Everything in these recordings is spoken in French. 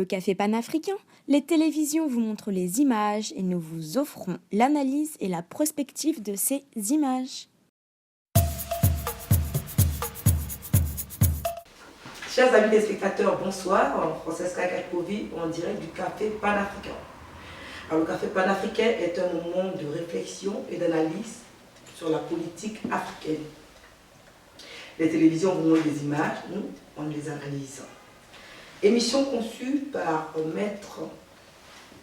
Le Café panafricain, les télévisions vous montrent les images et nous vous offrons l'analyse et la prospective de ces images. Chers amis téléspectateurs, bonsoir. Francesca Kakovi en direct du Café panafricain. Alors, le Café panafricain est un moment de réflexion et d'analyse sur la politique africaine. Les télévisions vous montrent des images, nous, on les analyse. Émission conçue par Maître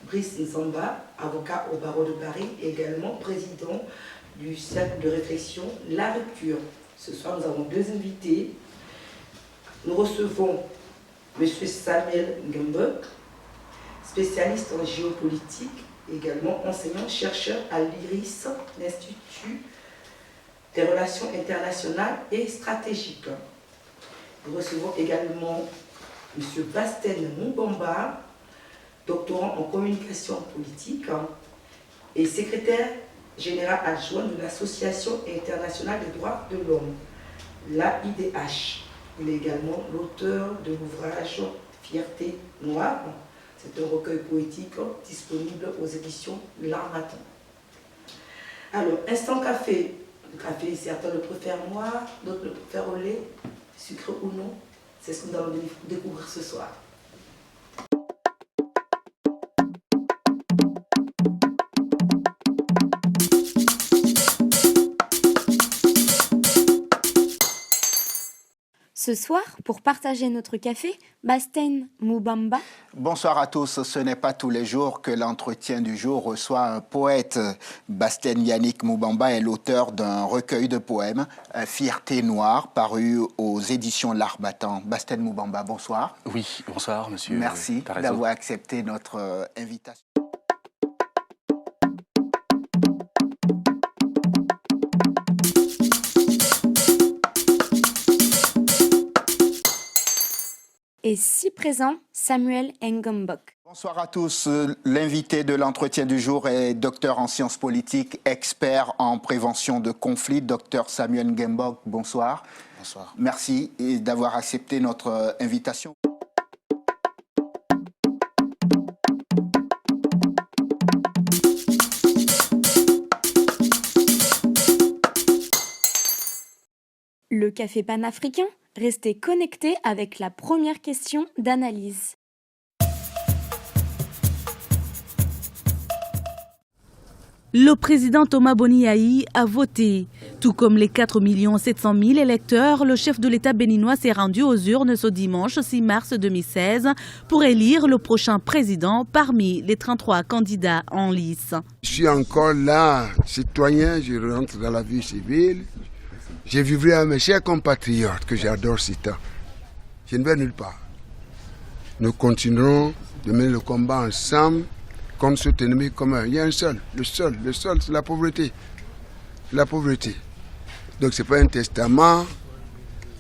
Brice Nzamba, avocat au barreau de Paris, et également président du cercle de réflexion La Rupture. Ce soir, nous avons deux invités. Nous recevons M. Samuel Ngembok, spécialiste en géopolitique, également enseignant-chercheur à l'IRIS, l'Institut des relations internationales et stratégiques. Nous recevons également M. Basten Mubamba, doctorant en communication politique et secrétaire général adjoint de l'Association internationale des droits de l'homme, l'AIDH. Il est également l'auteur de l'ouvrage Fierté Noire. C'est un recueil poétique disponible aux éditions L'Harmattan. Alors, instant café. Le café, certains le préfèrent noir, d'autres le préfèrent au lait, sucré ou non. C'est ce que nous allons découvrir ce soir. Ce soir, pour partager notre café, Basten Mubamba. Bonsoir à tous. Ce n'est pas tous les jours que l'entretien du jour reçoit un poète. Basten Yannick Mubamba est l'auteur d'un recueil de poèmes, Fierté Noire, paru aux éditions L'Harmattan. Basten Mubamba, bonsoir. Oui, bonsoir, monsieur. Merci d'avoir accepté notre invitation. Et si présent, Samuel Ngembok. Bonsoir à tous. L'invité de l'entretien du jour est docteur en sciences politiques, expert en prévention de conflits, docteur Samuel Ngembok. Bonsoir. Bonsoir. Merci d'avoir accepté notre invitation. Le Café panafricain, restez connectés avec la première question d'analyse. Le président Thomas Boni Yayi a voté. Tout comme les 4 700 000 électeurs, le chef de l'État béninois s'est rendu aux urnes ce dimanche 6 mars 2016 pour élire le prochain président parmi les 33 candidats en lice. Je suis encore là, citoyen, je rentre dans la vie civile. Je vivrai à mes chers compatriotes que j'adore si tant. Je ne vais nulle part. Nous continuerons de mener le combat ensemble contre cet ennemi commun. Il y a un seul, le seul, c'est la pauvreté. La pauvreté. Donc ce n'est pas un testament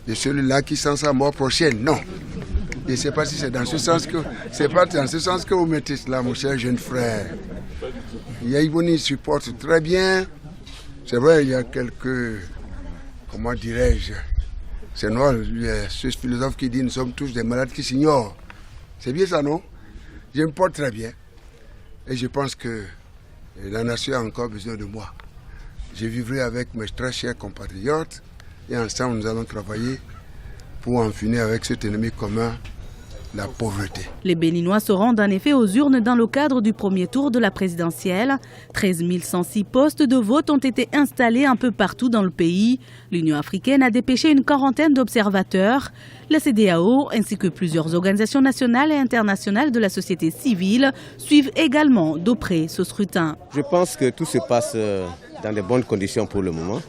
de celui-là qui sent sa mort prochaine, non. Je ne sais pas si c'est dans ce sens que vous mettez cela, mon cher jeune frère. Yaïboni supporte très bien. C'est vrai, il y a quelques... Comment dirais-je? C'est noir, ce philosophe qui dit nous sommes tous des malades qui s'ignorent. C'est bien ça, non? Je me porte très bien. Et je pense que la nation a encore besoin de moi. Je vivrai avec mes très chers compatriotes et ensemble nous allons travailler pour en finir avec cet ennemi commun, la pauvreté. Les Béninois se rendent en effet aux urnes dans le cadre du premier tour de la présidentielle. 13 106 postes de vote ont été installés un peu partout dans le pays. L'Union africaine a dépêché une quarantaine d'observateurs. La CEDEAO ainsi que plusieurs organisations nationales et internationales de la société civile suivent également de près ce scrutin. Je pense que tout se passe dans de bonnes conditions pour le moment.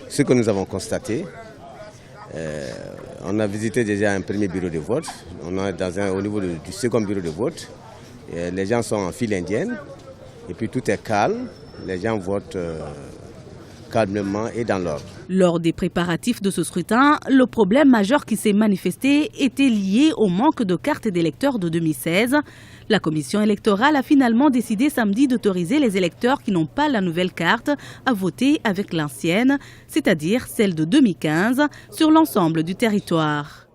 Ce que nous avons constaté, on a visité déjà un premier bureau de vote. On est au niveau du second bureau de vote. Les gens sont en file indienne. Et puis tout est calme. Les gens votent calmement et dans l'ordre. Lors des préparatifs de ce scrutin, le problème majeur qui s'est manifesté était lié au manque de cartes d'électeurs de 2016. La commission électorale a finalement décidé samedi d'autoriser les électeurs qui n'ont pas la nouvelle carte à voter avec l'ancienne, c'est-à-dire celle de 2015, sur l'ensemble du territoire.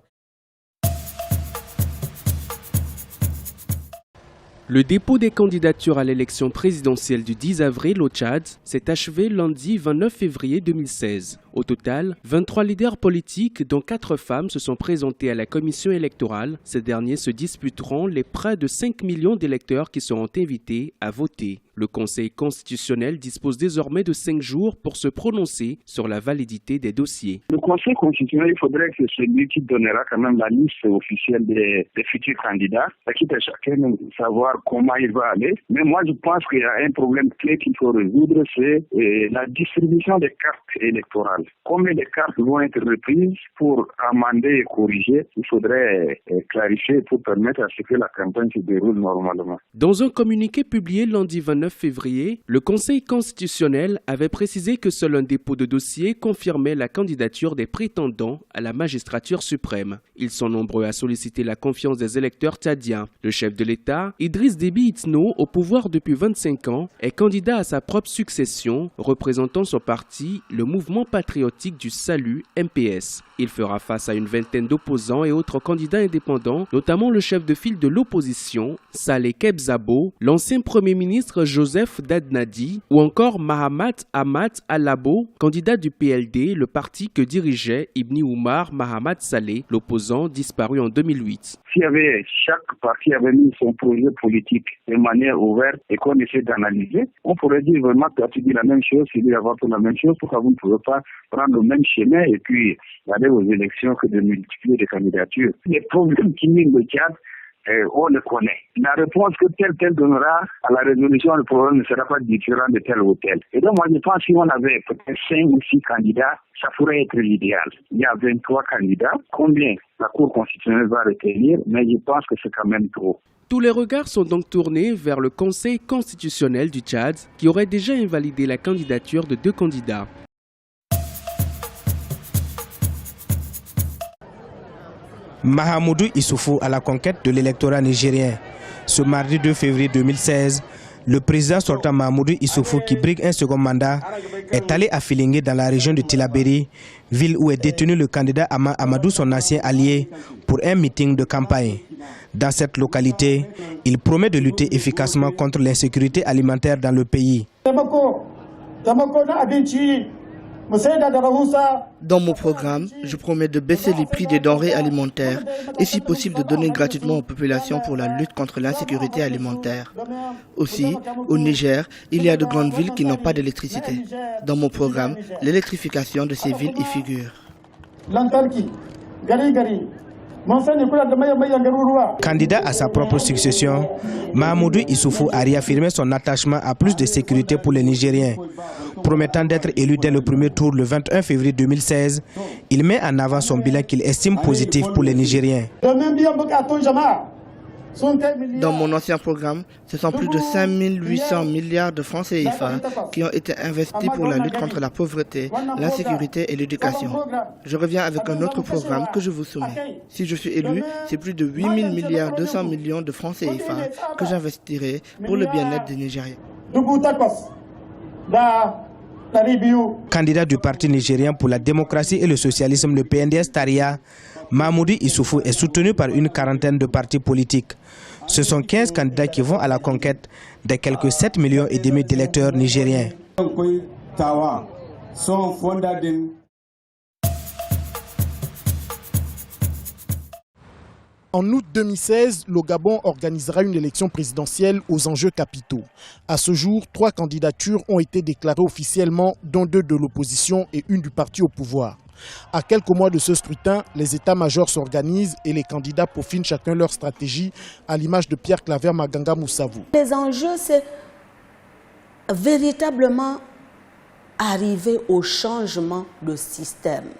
Le dépôt des candidatures à l'élection présidentielle du 10 avril au Tchad s'est achevé lundi 29 février 2016. Au total, 23 leaders politiques, dont 4 femmes, se sont présentés à la commission électorale. Ces derniers se disputeront les près de 5 millions d'électeurs qui seront invités à voter. Le Conseil constitutionnel dispose désormais de 5 jours pour se prononcer sur la validité des dossiers. Le Conseil constitutionnel, il faudrait que celui qui donnera quand même la liste officielle des futurs candidats, quitte à chacun savoir comment il va aller. Mais moi, je pense qu'il y a un problème clé qu'il faut résoudre, c'est la distribution des cartes électorales. Combien de cartes vont être reprises pour amender et corriger? Il faudrait clarifier pour permettre à ce que la campagne se déroule normalement. Dans un communiqué publié lundi 29 février, le Conseil constitutionnel avait précisé que seul un dépôt de dossier confirmait la candidature des prétendants à la magistrature suprême. Ils sont nombreux à solliciter la confiance des électeurs tchadiens. Le chef de l'État, Idriss Déby Itno, au pouvoir depuis 25 ans, est candidat à sa propre succession, représentant son parti, le Mouvement patriotique du salut, MPS. Il fera face à une vingtaine d'opposants et autres candidats indépendants, notamment le chef de file de l'opposition, Saleh Kebzabo, l'ancien Premier ministre Joseph Dadnadi, ou encore Mahamat Ahmad Alabo, candidat du PLD, le parti que dirigeait Ibni Oumar Mahamat Saleh, l'opposant disparu en 2008. Chaque parti avait mis son projet politique de manière ouverte et qu'on essaie d'analyser, on pourrait dire vraiment que tu dis la même chose, tu dis avant tout la même chose, pourquoi vous ne pouvez pas prendre le même chemin et puis aller aux élections que de multiplier les candidatures. Les problèmes qui minent le Tchad, on le connaît. La réponse que tel donnera à la résolution du problème ne sera pas différente de tel ou tel. Et donc moi je pense que si on avait peut-être 5 ou 6 candidats, ça pourrait être l'idéal. Il y a 23 candidats. Combien la Cour constitutionnelle va retenir? Mais je pense que c'est quand même trop. Tous les regards sont donc tournés vers le Conseil constitutionnel du Tchad qui aurait déjà invalidé la candidature de 2 candidats. Mahamoudou Issoufou à la conquête de l'électorat nigérien. Ce mardi 2 février 2016, le président sortant Mahamoudou Issoufou, qui brigue un second mandat, est allé à Filingué dans la région de Tillabéri, ville où est détenu le candidat Amadou, son ancien allié, pour un meeting de campagne. Dans cette localité, il promet de lutter efficacement contre l'insécurité alimentaire dans le pays. Dans mon programme, je promets de baisser les prix des denrées alimentaires et si possible de donner gratuitement aux populations pour la lutte contre l'insécurité alimentaire. Aussi, au Niger, il y a de grandes villes qui n'ont pas d'électricité. Dans mon programme, l'électrification de ces villes y figure. Candidat à sa propre succession, Mahamoudou Issoufou a réaffirmé son attachement à plus de sécurité pour les Nigériens. Promettant d'être élu dès le premier tour le 21 février 2016, il met en avant son bilan qu'il estime positif pour les Nigériens. Dans mon ancien programme, ce sont plus de 5 800 milliards de francs CFA qui ont été investis pour la lutte contre la pauvreté, l'insécurité et l'éducation. Je reviens avec un autre programme que je vous soumets. Si je suis élu, c'est plus de 8 000 milliards 200 millions de francs CFA que j'investirai pour le bien-être des Nigériens. Candidat du Parti nigérien pour la démocratie et le socialisme, le PNDS Taria, Mahamoudou Issoufou est soutenu par une quarantaine de partis politiques. Ce sont 15 candidats qui vont à la conquête des quelques 7,5 millions d'électeurs nigériens. En août 2016, le Gabon organisera une élection présidentielle aux enjeux capitaux. À ce jour, 3 candidatures ont été déclarées officiellement, dont 2 de l'opposition et une du parti au pouvoir. À quelques mois de ce scrutin, les états-majors s'organisent et les candidats peaufinent chacun leur stratégie, à l'image de Pierre Claver Maganga Moussavou. Les enjeux, c'est véritablement arriver au changement de système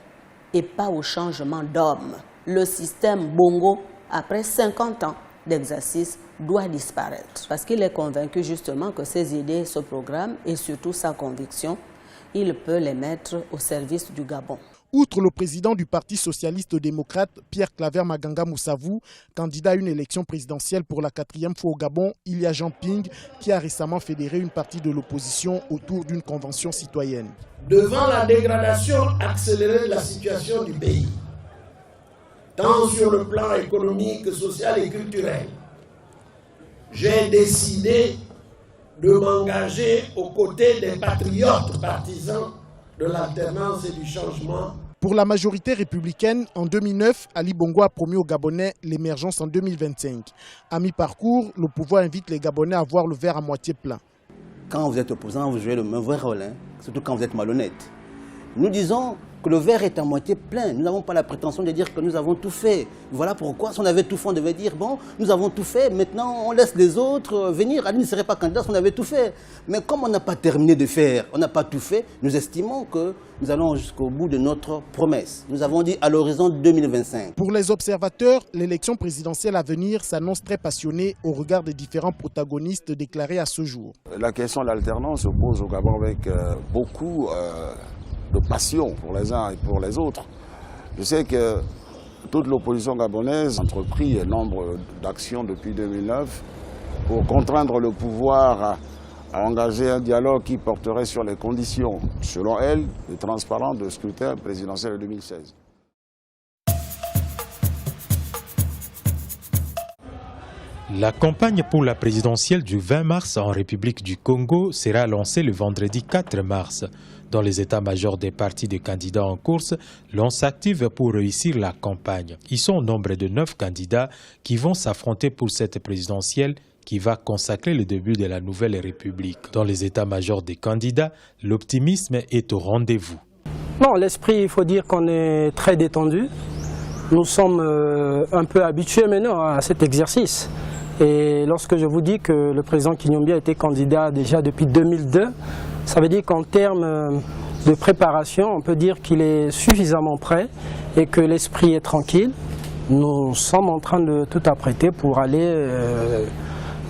et pas au changement d'homme. Le système Bongo, après 50 ans d'exercice, doit disparaître. Parce qu'il est convaincu justement que ses idées, ce programme et surtout sa conviction, il peut les mettre au service du Gabon. Outre le président du Parti socialiste-démocrate, Pierre Claver Maganga Moussavou, candidat à une élection présidentielle pour la 4e fois au Gabon, il y a Jean Ping qui a récemment fédéré une partie de l'opposition autour d'une convention citoyenne. Devant la dégradation accélérée de la situation du pays, tant sur le plan économique, social et culturel, j'ai décidé de m'engager aux côtés des patriotes partisans de l'alternance et du changement. Pour la majorité républicaine, en 2009, Ali Bongo a promis aux Gabonais l'émergence en 2025. À mi-parcours, le pouvoir invite les Gabonais à voir le verre à moitié plein. Quand vous êtes opposant, vous jouez le mauvais rôle, surtout quand vous êtes malhonnête. Nous disons que le verre est à moitié plein. Nous n'avons pas la prétention de dire que nous avons tout fait. Voilà pourquoi, si on avait tout fait, on devait dire, bon, nous avons tout fait, maintenant on laisse les autres venir. Ali ne serait pas candidat si on avait tout fait. Mais comme on n'a pas terminé de faire, on n'a pas tout fait, nous estimons que nous allons jusqu'au bout de notre promesse. Nous avons dit à l'horizon 2025. Pour les observateurs, l'élection présidentielle à venir s'annonce très passionnée au regard des différents protagonistes déclarés à ce jour. La question de l'alternance se pose au Gabon avec beaucoup de passion pour les uns et pour les autres. Je sais que toute l'opposition gabonaise a entrepris un nombre d'actions depuis 2009 pour contraindre le pouvoir à engager un dialogue qui porterait sur les conditions, selon elle, de transparence de scrutin présidentiel de 2016. La campagne pour la présidentielle du 20 mars en République du Congo sera lancée le vendredi 4 mars. Dans les états-majors des partis de candidats en course, l'on s'active pour réussir la campagne. Ils sont au nombre de 9 candidats qui vont s'affronter pour cette présidentielle qui va consacrer le début de la nouvelle République. Dans les états-majors des candidats, l'optimisme est au rendez-vous. Non, l'esprit, il faut dire qu'on est très détendu. Nous sommes un peu habitués maintenant à cet exercice. Et lorsque je vous dis que le président Kinyombi a été candidat déjà depuis 2002, ça veut dire qu'en termes de préparation, on peut dire qu'il est suffisamment prêt et que l'esprit est tranquille. Nous sommes en train de tout apprêter pour aller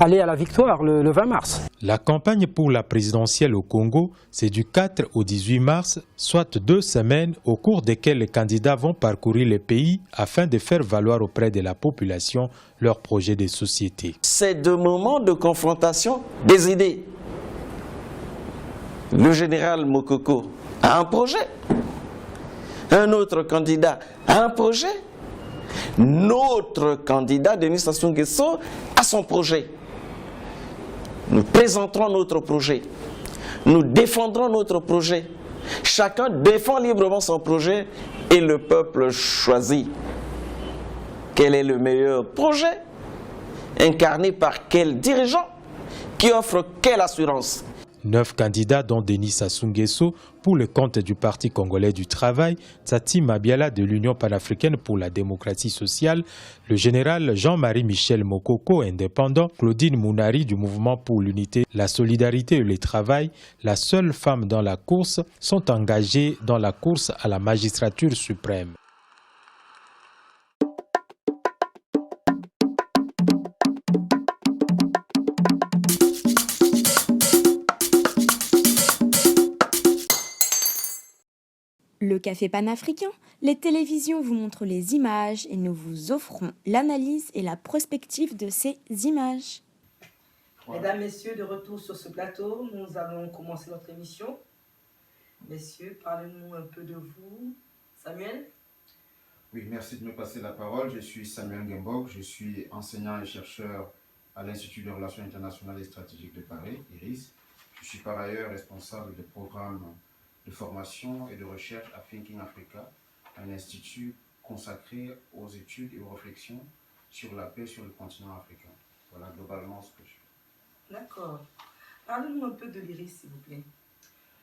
à la victoire le 20 mars. La campagne pour la présidentielle au Congo, c'est du 4 au 18 mars, soit 2 semaines au cours desquelles les candidats vont parcourir le pays afin de faire valoir auprès de la population leurs projets de société. C'est de moments de confrontation des idées. Le général Mokoko a un projet. Un autre candidat a un projet. Notre candidat, Denis Sassou Nguesso, a son projet. Nous présenterons notre projet. Nous défendrons notre projet. Chacun défend librement son projet et le peuple choisit. Quel est le meilleur projet? Incarné par quel dirigeant? Qui offre quelle assurance? 9 candidats dont Denis Sassou Nguesso pour le compte du Parti congolais du travail, Tsati Mabiala de l'Union panafricaine pour la démocratie sociale, le général Jean-Marie Michel Mokoko indépendant, Claudine Mounari du mouvement pour l'unité, la solidarité et le travail, la seule femme dans la course, sont engagés dans la course à la magistrature suprême. Le Café panafricain, les télévisions vous montrent les images et nous vous offrons l'analyse et la prospective de ces images. Mesdames, Messieurs, de retour sur ce plateau, nous allons commencer notre émission. Messieurs, parlez-nous un peu de vous. Samuel? Oui, merci de me passer la parole. Je suis Samuel Gembok, je suis enseignant et chercheur à l'Institut de Relations internationales et stratégiques de Paris, IRIS. Je suis par ailleurs responsable des programmes de formation et de recherche à Thinking Africa, un institut consacré aux études et aux réflexions sur la paix sur le continent africain. Voilà globalement ce que je fais. D'accord. Parlez-nous un peu de l'IRIS, s'il vous plaît.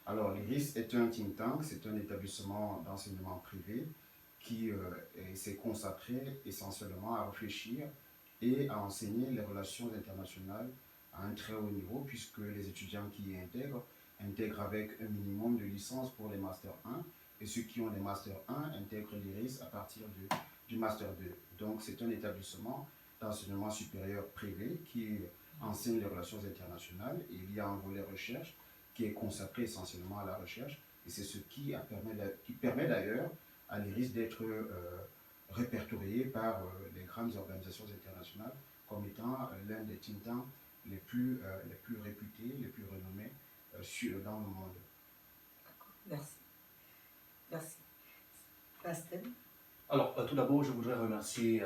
Alors, l'IRIS est un think tank, c'est un établissement d'enseignement privé qui s'est consacré essentiellement à réfléchir et à enseigner les relations internationales à un très haut niveau, puisque les étudiants qui y intègrent avec un minimum de licence pour les Master 1, et ceux qui ont les Master 1 intègrent l'IRIS à partir du Master 2. Donc c'est un établissement d'enseignement supérieur privé qui enseigne les relations internationales, et il y a un volet recherche qui est consacré essentiellement à la recherche, et c'est ce qui permet d'ailleurs à l'IRIS d'être répertorié par les grandes organisations internationales comme étant l'un des think tanks les plus réputés, les plus renommés dans le monde. Merci. Merci. Pastel. Alors, tout d'abord, je voudrais remercier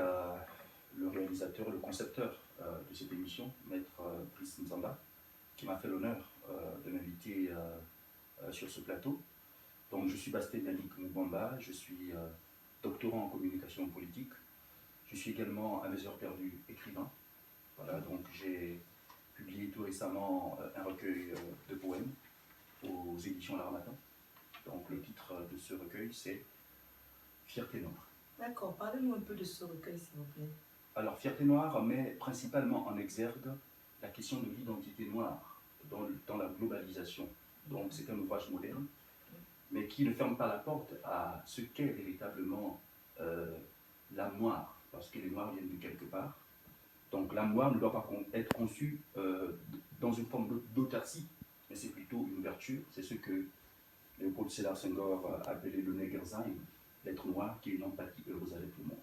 le réalisateur, le concepteur de cette émission, Maître Brice Nzamba, qui m'a fait l'honneur de m'inviter sur ce plateau. Donc, je suis Bastien Yannick Moubamba, je suis doctorant en communication politique. Je suis également, à mes heures perdues, écrivain. Voilà, donc j'ai publié tout récemment un recueil de poèmes aux éditions L'Harmattan. Donc, le titre de ce recueil, c'est Fierté Noire. D'accord, parlez-nous un peu de ce recueil, s'il vous plaît. Alors, Fierté Noire met principalement en exergue la question de l'identité noire dans la globalisation. Donc, c'est un ouvrage moderne, mais qui ne ferme pas la porte à ce qu'est véritablement l'âme noire, parce que les noirs viennent de quelque part. Donc, l'âme noire ne doit pas être conçue dans une forme d'autarcie, mais c'est plutôt une ouverture. C'est ce que Léopold Sédar Senghor appelait le Negersein, l'être noir qui est une empathie heureuse avec le monde.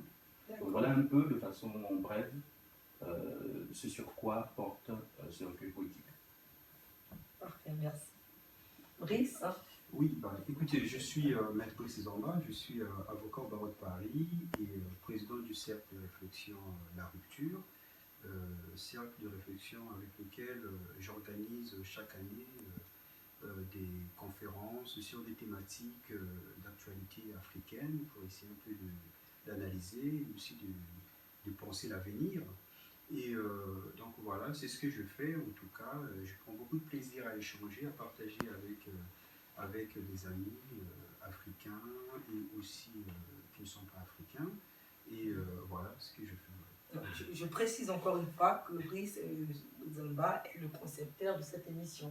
Donc, voilà un peu, de façon brève, ce sur quoi porte ce recueil poétique. Parfait, merci. Brice? Oui, écoutez, je suis Maître Brice Nzamba, je suis avocat au barreau de Paris et président du cercle de réflexion La Rupture, cercle de réflexion avec lequel j'organise chaque année des conférences sur des thématiques d'actualité africaine pour essayer un peu d'analyser, aussi de penser l'avenir. Et donc voilà, c'est ce que je fais en tout cas. Je prends beaucoup de plaisir à échanger, à partager avec des amis africains et aussi qui ne sont pas africains. Et voilà ce que je fais. Je précise encore une fois que Brice Nzamba est le concepteur de cette émission.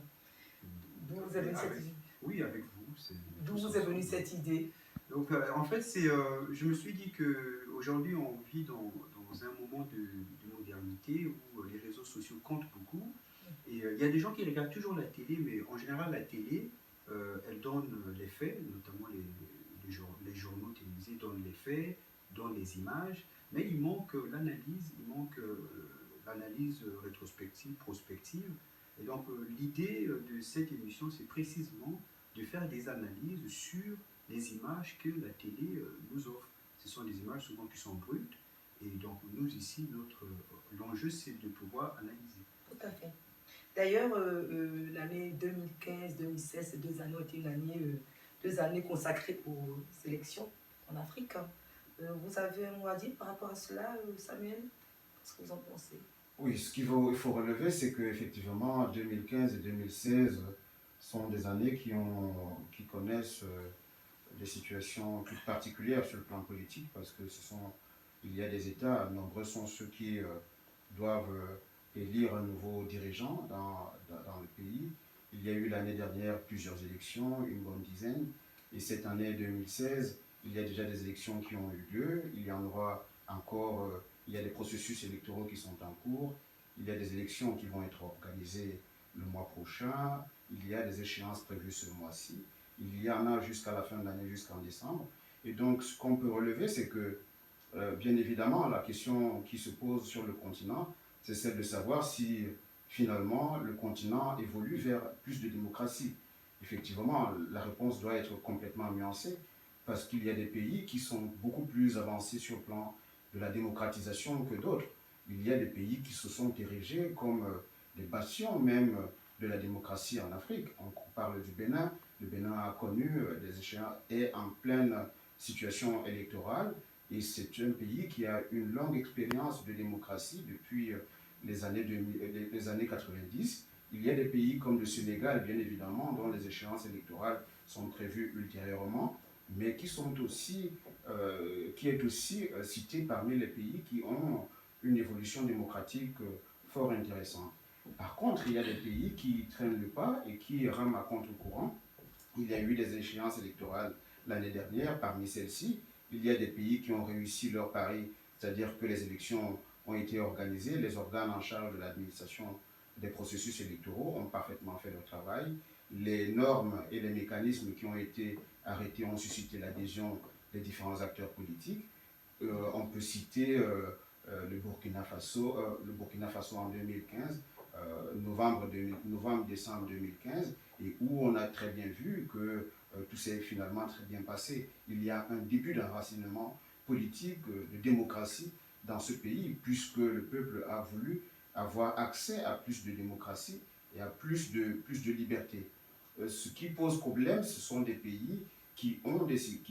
D'où vous avez cette idée? Oui, avec vous. D'où vous est venue cette idée? Donc en fait, je me suis dit qu'aujourd'hui on vit dans un moment de modernité où les réseaux sociaux comptent beaucoup. Et il y a des gens qui regardent toujours la télé, mais en général la télé, elle donne les faits, notamment les journaux télévisés donnent les faits, donnent les images, mais il manque l'analyse rétrospective, prospective. Et donc l'idée de cette émission, c'est précisément de faire des analyses sur les images que la télé nous offre. Ce sont des images souvent qui sont brutes, et donc nous ici, l'enjeu c'est de pouvoir analyser. Tout à fait. D'ailleurs, l'année 2015-2016, ces 2 années ont été deux années consacrées aux élections en Afrique. Vous avez un mot à dire par rapport à cela, Samuel? Qu'est-ce que vous en pensez? Oui, ce qu'il faut relever, c'est qu'effectivement, 2015 et 2016 sont des années qui connaissent des situations toutes particulières sur le plan politique, parce que il y a des États, nombreux sont ceux qui doivent élire un nouveau dirigeant dans le pays. Il y a eu l'année dernière plusieurs élections, une bonne dizaine, et cette année 2016, il y a déjà des élections qui ont eu lieu, il y en aura encore, il y a des processus électoraux qui sont en cours, il y a des élections qui vont être organisées le mois prochain, il y a des échéances prévues ce mois-ci, il y en a jusqu'à la fin de l'année, jusqu'en décembre. Et donc ce qu'on peut relever, c'est que, bien évidemment, la question qui se pose sur le continent, c'est celle de savoir si finalement le continent évolue vers plus de démocratie. Effectivement, la réponse doit être complètement nuancée, parce qu'il y a des pays qui sont beaucoup plus avancés sur le plan de la démocratisation que d'autres. Il y a des pays qui se sont érigés comme des bastions même de la démocratie en Afrique. On parle du Bénin. Le Bénin a connu des échéances, est en pleine situation électorale, et c'est un pays qui a une longue expérience de démocratie depuis les années 90. Il y a des pays comme le Sénégal, bien évidemment, dont les échéances électorales sont prévues ultérieurement, mais qui est aussi cité parmi les pays qui ont une évolution démocratique fort intéressante. Par contre, il y a des pays qui traînent le pas et qui rament à contre-courant. Il y a eu des échéances électorales l'année dernière. Parmi celles-ci, il y a des pays qui ont réussi leur pari, c'est-à-dire que les élections ont été organisées, les organes en charge de l'administration des processus électoraux ont parfaitement fait leur travail. Les normes et les mécanismes qui ont été arrêtés ont suscité l'adhésion des différents acteurs politiques. On peut citer le Burkina Faso en 2015, novembre-décembre 2015, et où on a très bien vu que tout s'est finalement très bien passé. Il y a un début d'enracinement politique, de démocratie dans ce pays, puisque le peuple a voulu avoir accès à plus de démocratie et à plus de liberté. Ce qui pose problème, ce sont des pays qui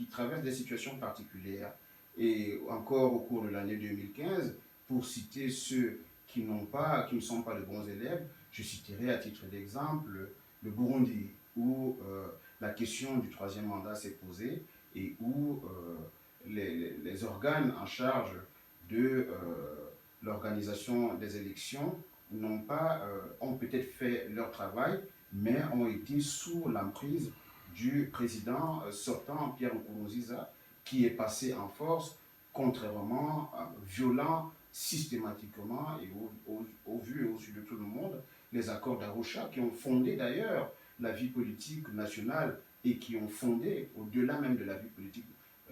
traversent des situations particulières. Et encore au cours de l'année 2015, pour citer ceux qui ne sont pas de bons élèves, je citerai à titre d'exemple le Burundi, où la question du troisième mandat s'est posée et où les organes en charge de l'organisation des élections ont peut-être fait leur travail, mais ont été sous l'emprise du président sortant, Pierre Nkurunziza, qui est passé en force, contrairement, violant systématiquement et au vu et au su de tout le monde, les accords d'Arusha qui ont fondé d'ailleurs la vie politique nationale et qui ont fondé, au-delà même de la vie politique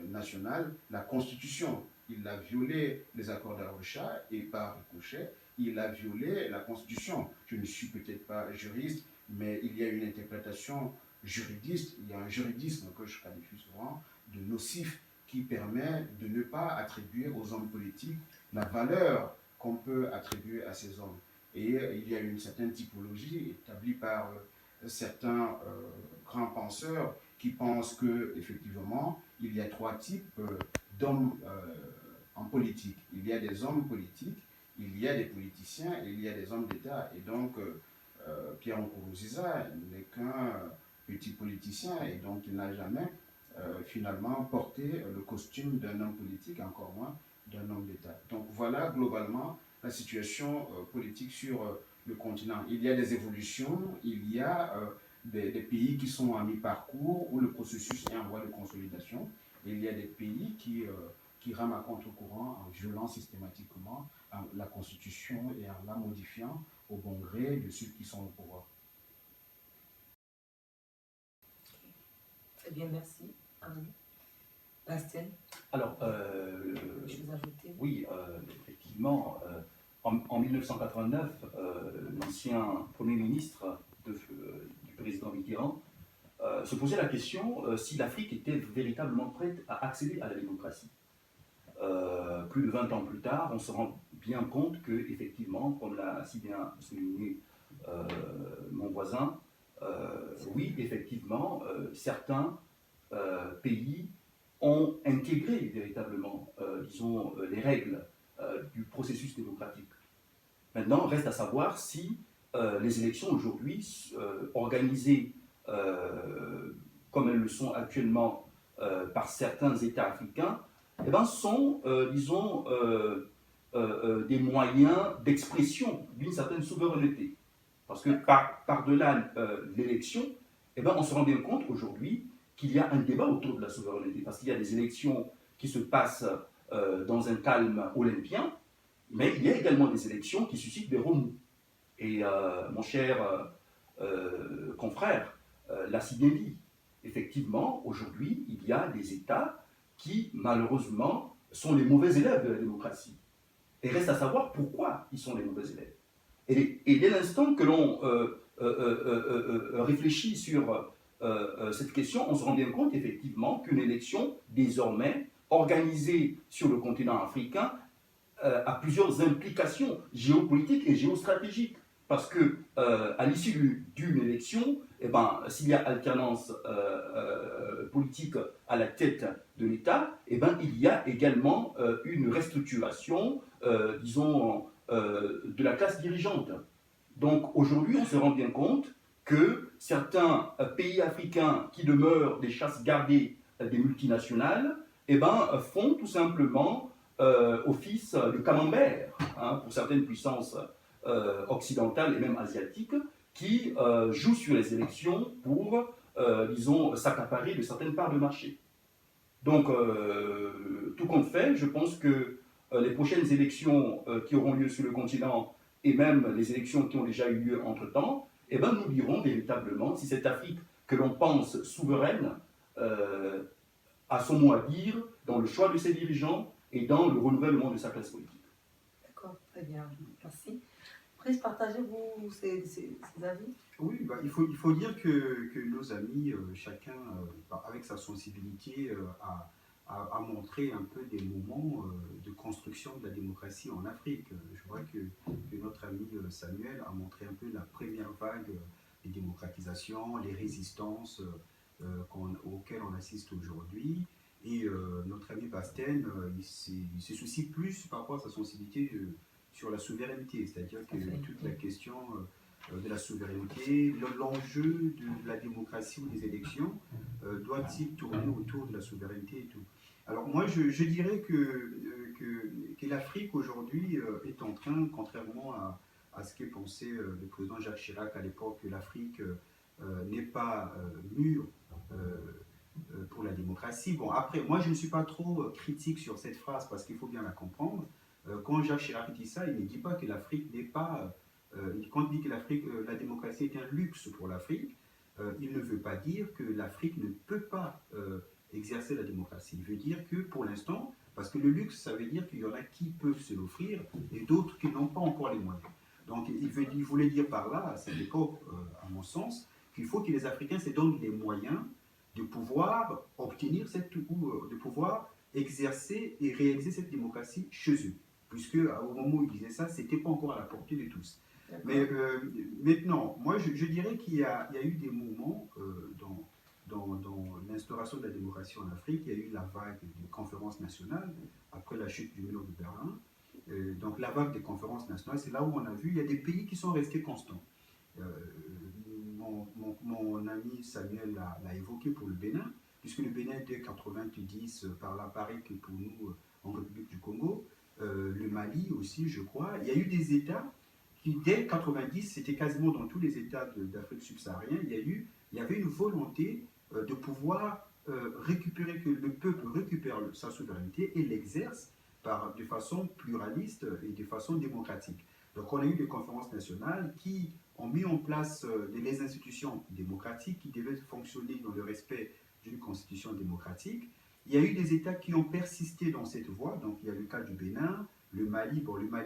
nationale, la Constitution. Il a violé les accords d'Arusha et par ricochet, il a violé la Constitution. Je ne suis peut-être pas juriste, mais il y a une interprétation juridiste, il y a un juridisme que je qualifie souvent de nocif qui permet de ne pas attribuer aux hommes politiques la valeur qu'on peut attribuer à ces hommes. Et il y a une certaine typologie établie par certains grands penseurs qui pensent qu'effectivement, il y a trois types d'hommes en politique. Il y a des hommes politiques, il y a des politiciens et il y a des hommes d'État. Et donc, Pierre Nkurunziza n'est qu'un petit politicien et donc il n'a jamais finalement porté le costume d'un homme politique, encore moins d'un homme d'État. Donc voilà globalement la situation politique sur le continent. Il y a des évolutions, il y a des pays qui sont à mi-parcours où le processus est en voie de consolidation. Et il y a des pays qui rament à contre-courant en violant systématiquement la Constitution et en la modifiant au bon gré de ceux qui sont au pouvoir. Très bien, merci. Bastien. Alors, oui, effectivement, en 1989, l'ancien Premier ministre du président Mitterrand se posait la question si l'Afrique était véritablement prête à accéder à la démocratie. Plus de 20 ans plus tard, on se rend bien compte que, effectivement, comme l'a si bien souligné mon voisin, oui, effectivement, certains pays ont intégré véritablement, disons, les règles du processus démocratique. Maintenant, reste à savoir si les élections aujourd'hui, organisées comme elles le sont actuellement par certains États africains, eh ben, sont, disons, des moyens d'expression d'une certaine souveraineté. Parce que par-delà l'élection, eh ben, on se rend bien compte aujourd'hui qu'il y a un débat autour de la souveraineté, parce qu'il y a des élections qui se passent dans un calme olympien, mais il y a également des élections qui suscitent des remous. Et mon cher confrère l'a si bien dit. Effectivement, aujourd'hui, il y a des États qui, malheureusement, sont les mauvais élèves de la démocratie. Et reste à savoir pourquoi ils sont les mauvais élèves. Et dès l'instant que l'on réfléchit sur cette question, on se rend bien compte effectivement qu'une élection désormais organisée sur le continent africain a plusieurs implications géopolitiques et géostratégiques. Parce que à l'issue d'une élection, eh ben, s'il y a alternance politique à la tête de l'État, eh ben, il y a également une restructuration, disons, de la classe dirigeante. Donc aujourd'hui, on se rend bien compte que certains pays africains qui demeurent des chasses gardées des multinationales, eh ben, font tout simplement office de camembert pour certaines puissances occidentales et même asiatiques qui jouent sur les élections pour, disons, s'accaparer de certaines parts de marché. Donc, tout compte fait, je pense que les prochaines élections qui auront lieu sur le continent et même les élections qui ont déjà eu lieu entre-temps, eh ben, nous dirons véritablement si cette Afrique que l'on pense souveraine a son mot à dire dans le choix de ses dirigeants et dans le renouvellement de sa classe politique. D'accord, très bien, merci. Après, partagez-vous ces avis? Oui, bah, il faut dire que nos amis, chacun avec sa sensibilité, a a montré un peu des moments de construction de la démocratie en Afrique. Je vois que notre ami Samuel a montré un peu la première vague de démocratisation, les résistances auxquelles on assiste aujourd'hui. Et notre ami Basten, il se soucie plus par rapport à sa sensibilité sur la souveraineté, c'est-à-dire que toute la question de la souveraineté, l'enjeu de la démocratie ou des élections doit-il tourner autour de la souveraineté et tout. Alors moi, je dirais que l'Afrique aujourd'hui est en train, contrairement à ce que pensait le président Jacques Chirac à l'époque, que l'Afrique n'est pas mûre pour la démocratie. Bon, après, moi je ne suis pas trop critique sur cette phrase parce qu'il faut bien la comprendre. Quand Jacques Chirac dit ça, il ne dit pas que l'Afrique n'est pas... quand il dit que la démocratie est un luxe pour l'Afrique, il ne veut pas dire que l'Afrique ne peut pas exercer la démocratie. Il veut dire que pour l'instant, parce que le luxe, ça veut dire qu'il y en a qui peuvent se l'offrir et d'autres qui n'ont pas encore les moyens. Donc il voulait dire par là, à cette époque, à mon sens, qu'il faut que les Africains se donnent les moyens de pouvoir obtenir de pouvoir exercer et réaliser cette démocratie chez eux. Puisque au moment où il disait ça, ce n'était pas encore à la portée de tous. Mais maintenant, moi je dirais qu'il y a eu des moments dans l'instauration de la démocratie en Afrique. Il y a eu la vague des conférences nationales après la chute du mur de Berlin. Donc la vague des conférences nationales, c'est là où on a vu, il y a des pays qui sont restés constants. Mon ami Samuel l'a évoqué pour le Bénin, puisque le Bénin dès 90 par là, pareil que pour nous en République du Congo, le Mali aussi je crois, il y a eu des États qui dès 90, c'était quasiment dans tous les États d'Afrique subsaharienne, il y avait une volonté de pouvoir récupérer, que le peuple récupère sa souveraineté et l'exerce de façon pluraliste et de façon démocratique. Donc on a eu des conférences nationales qui ont mis en place les institutions démocratiques qui devaient fonctionner dans le respect d'une constitution démocratique. Il y a eu des États qui ont persisté dans cette voie, donc il y a le cas du Bénin, le Mali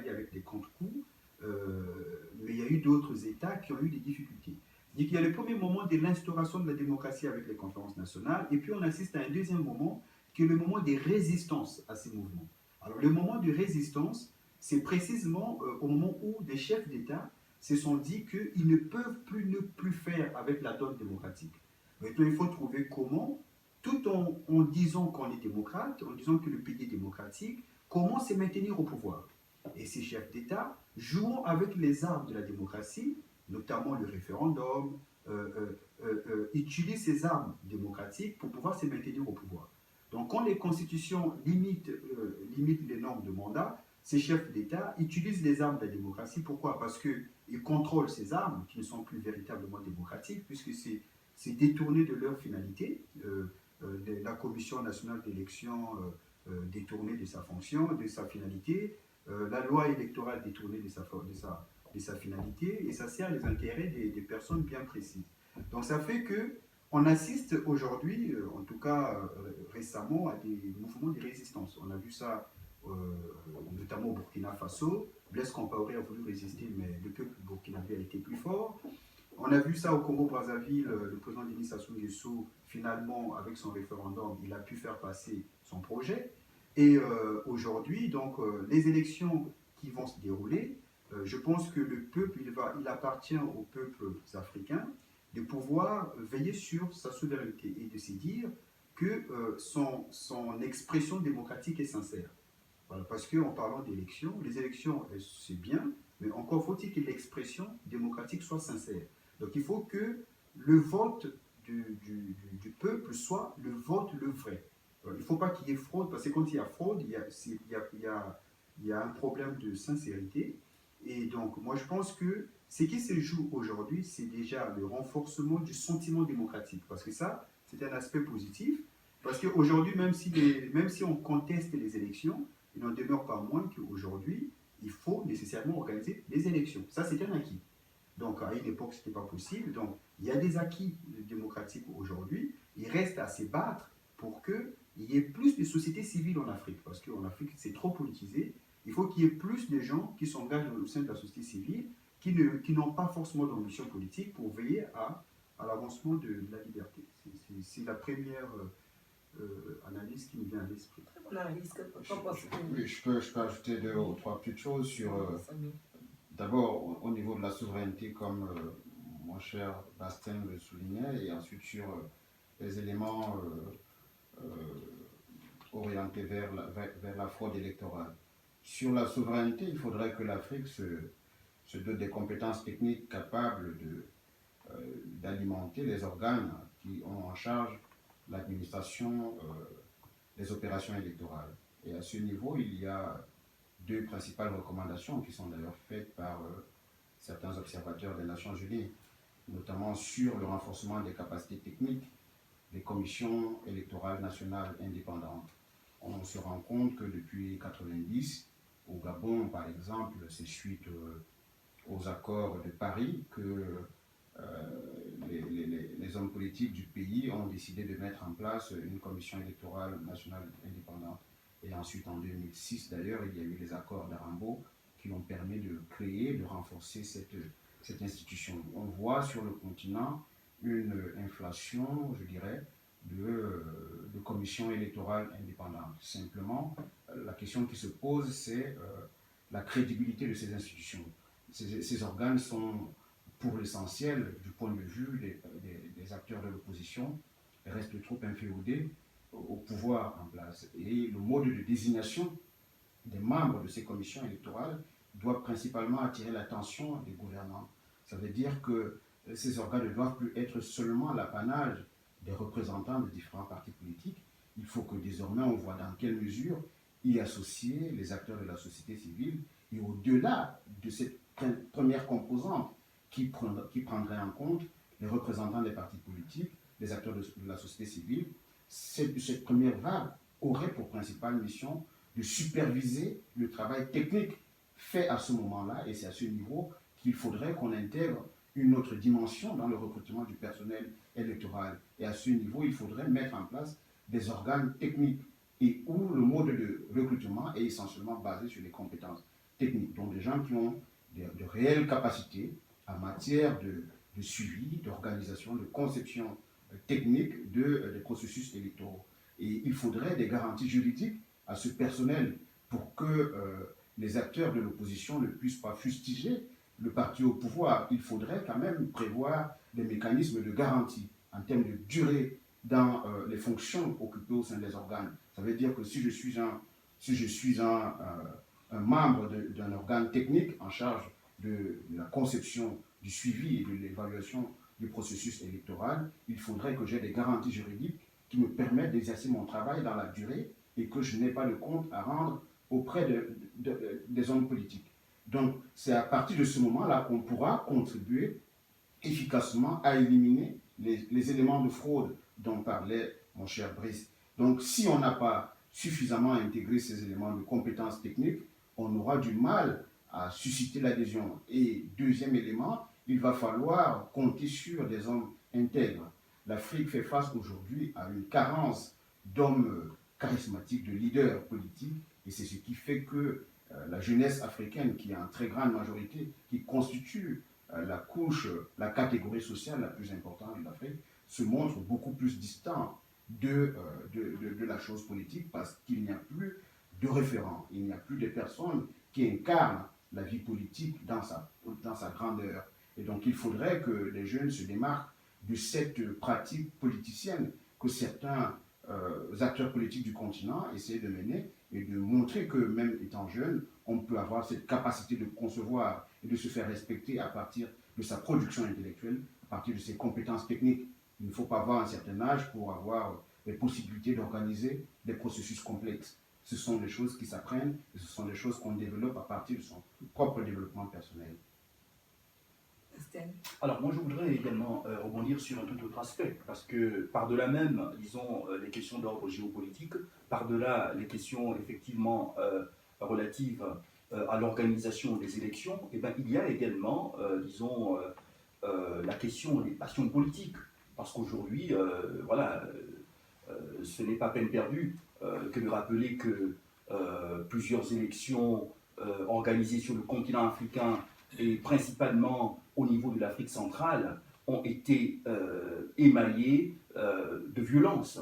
avec des contre-coups, mais il y a eu d'autres États qui ont eu des difficultés. C'est-à-dire qu'il y a le premier moment de l'instauration de la démocratie avec les conférences nationales, et puis on assiste à un deuxième moment qui est le moment des résistances à ces mouvements. Alors le moment de résistance, c'est précisément au moment où des chefs d'État se sont dit qu'ils ne peuvent ne plus faire avec la donne démocratique. Maintenant, il faut trouver comment, tout en disant qu'on est démocrate, en disant que le pays est démocratique, comment se maintenir au pouvoir. Et ces chefs d'État jouant avec les armes de la démocratie, notamment le référendum, utilisent ces armes démocratiques pour pouvoir se maintenir au pouvoir. Donc quand les constitutions limitent les normes de mandat, ces chefs d'État utilisent les armes de la démocratie. Pourquoi? Parce qu'ils contrôlent ces armes qui ne sont plus véritablement démocratiques, puisque c'est détourné de leur finalité. La Commission nationale d'élection détournée de sa fonction, de sa finalité, la loi électorale détournée de sa finalité, et ça sert les intérêts des personnes bien précises. Donc ça fait qu'on assiste aujourd'hui, en tout cas récemment, à des mouvements de résistance. On a vu ça notamment au Burkina Faso. Blaise Compaoré a voulu résister, mais le peuple burkinabé a été plus fort. On a vu ça au Congo-Brazzaville, le président Denis Sassou Nguesso, finalement, avec son référendum, il a pu faire passer son projet. Et aujourd'hui, donc, les élections qui vont se dérouler, je pense que le peuple, il appartient aux peuples africains de pouvoir veiller sur sa souveraineté et de se dire que son expression démocratique est sincère. Voilà, parce qu'en parlant d'élections, les élections, c'est bien, mais encore faut-il que l'expression démocratique soit sincère. Donc il faut que le vote du peuple soit le vote le vrai. Alors, il ne faut pas qu'il y ait fraude, parce que quand il y a fraude, il y a un problème de sincérité. Et donc moi je pense que ce qui se joue aujourd'hui, c'est déjà le renforcement du sentiment démocratique. Parce que ça, c'est un aspect positif. Parce qu'aujourd'hui, même si on conteste les élections, il n'en demeure pas moins qu'aujourd'hui, il faut nécessairement organiser des élections. Ça, c'est un acquis. Donc, à une époque, ce n'était pas possible. Donc, il y a des acquis démocratiques aujourd'hui. Il reste à se battre pour qu'il y ait plus de sociétés civiles en Afrique. Parce qu'en Afrique, c'est trop politisé. Il faut qu'il y ait plus de gens qui s'engagent au sein de la société civile, qui n'ont pas forcément d'ambition politique pour veiller à l'avancement de la liberté. C'est la première analyse qui me vient à l'esprit. Oui, je peux ajouter 2 ou 3 petites choses sur... D'abord, au niveau de la souveraineté, comme mon cher Bastien le soulignait, et ensuite sur les éléments orientés vers la fraude électorale. Sur la souveraineté, il faudrait que l'Afrique se dote des compétences techniques capables d'alimenter les organes qui ont en charge l'administration des opérations électorales. Et à ce niveau, il y a 2 principales recommandations qui sont d'ailleurs faites par certains observateurs des Nations Unies, notamment sur le renforcement des capacités techniques des commissions électorales nationales indépendantes. On se rend compte que depuis 1990, au Gabon par exemple, c'est suite aux accords de Paris que les hommes politiques du pays ont décidé de mettre en place une commission électorale nationale indépendante. Et ensuite, en 2006 d'ailleurs, il y a eu les accords d'Arambo qui ont permis de créer, de renforcer cette institution. On voit sur le continent une inflation, je dirais, de commissions électorales indépendantes. Simplement, la question qui se pose, c'est la crédibilité de ces institutions. Ces organes sont, pour l'essentiel, du point de vue des acteurs de l'opposition, restent trop inféodés au pouvoir en place. Et le mode de désignation des membres de ces commissions électorales doit principalement attirer l'attention des gouvernants. Ça veut dire que ces organes ne doivent plus être seulement l'apanage des représentants de différents partis politiques. Il faut que désormais on voit dans quelle mesure y associer les acteurs de la société civile et au-delà de cette première composante qui prendrait en compte les représentants des partis politiques, les acteurs de la société civile. Cette première vague aurait pour principale mission de superviser le travail technique fait à ce moment-là, et c'est à ce niveau qu'il faudrait qu'on intègre une autre dimension dans le recrutement du personnel électoral. Et à ce niveau, il faudrait mettre en place des organes techniques et où le mode de recrutement est essentiellement basé sur les compétences techniques, donc des gens qui ont de réelles capacités en matière de suivi, d'organisation, de conception technique des processus électoraux. Et il faudrait des garanties juridiques à ce personnel pour que les acteurs de l'opposition ne puissent pas fustiger le parti au pouvoir. Il faudrait quand même prévoir des mécanismes de garantie en termes de durée dans les fonctions occupées au sein des organes. Ça veut dire que si je suis un membre d'un organe technique en charge de la conception, du suivi et de l'évaluation du processus électoral, il faudrait que j'ai des garanties juridiques qui me permettent d'exercer mon travail dans la durée et que je n'ai pas de compte à rendre auprès des hommes politiques. Donc, c'est à partir de ce moment-là qu'on pourra contribuer efficacement à éliminer les éléments de fraude dont parlait mon cher Brice. Donc, si on n'a pas suffisamment intégré ces éléments de compétences techniques, on aura du mal à susciter l'adhésion. Et deuxième élément, il va falloir compter sur des hommes intègres. L'Afrique fait face aujourd'hui à une carence d'hommes charismatiques, de leaders politiques, et c'est ce qui fait que la jeunesse africaine, qui est en très grande majorité, qui constitue la catégorie sociale la plus importante de l'Afrique, se montre beaucoup plus distant de la chose politique parce qu'il n'y a plus de référents, il n'y a plus de personnes qui incarnent la vie politique dans sa grandeur. Et donc il faudrait que les jeunes se démarquent de cette pratique politicienne que certains acteurs politiques du continent essaient de mener et de montrer que même étant jeune, on peut avoir cette capacité de concevoir et de se faire respecter à partir de sa production intellectuelle, à partir de ses compétences techniques. Il ne faut pas avoir un certain âge pour avoir les possibilités d'organiser des processus complexes. Ce sont des choses qui s'apprennent et ce sont des choses qu'on développe à partir de son propre développement personnel. Alors moi je voudrais également rebondir sur un tout autre aspect, parce que par-delà même, disons, les questions d'ordre géopolitique, par-delà les questions effectivement relatives à l'organisation des élections, eh ben, il y a également, disons, la question des passions politiques, parce qu'aujourd'hui, voilà, ce n'est pas peine perdue que de rappeler que plusieurs élections organisées sur le continent africain et principalement au niveau de l'Afrique centrale ont été émaillées de violences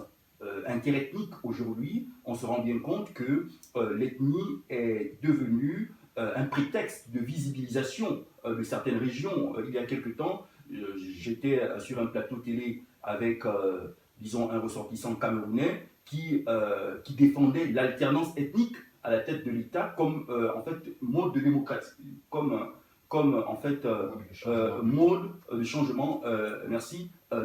interethnique aujourd'hui, on se rend bien compte que l'ethnie est devenue un prétexte de visibilisation de certaines régions. Il y a quelque temps, j'étais sur un plateau télé avec, disons, un ressortissant camerounais qui défendait l'alternance ethnique à la tête de l'État comme en fait mode de démocratie, comme en fait mode de changement,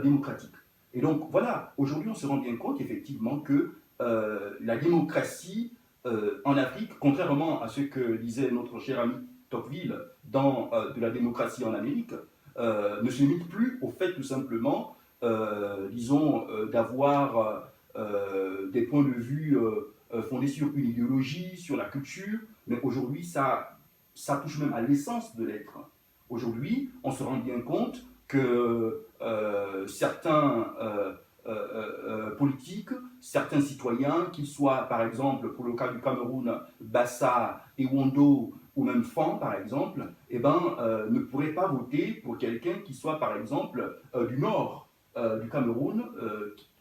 démocratique. Et donc voilà, aujourd'hui on se rend bien compte effectivement que la démocratie en Afrique, contrairement à ce que disait notre cher ami Tocqueville dans de la démocratie en Amérique, ne se limite plus au fait tout simplement, disons, d'avoir des points de vue fondés sur une idéologie, sur la culture, mais aujourd'hui ça touche même à l'essence de l'être. Aujourd'hui, on se rend bien compte que certains politiques, certains citoyens, qu'ils soient par exemple, pour le cas du Cameroun, Bassa, Ewondo ou même Fan par exemple, ne pourraient pas voter pour quelqu'un qui soit par exemple du nord du Cameroun,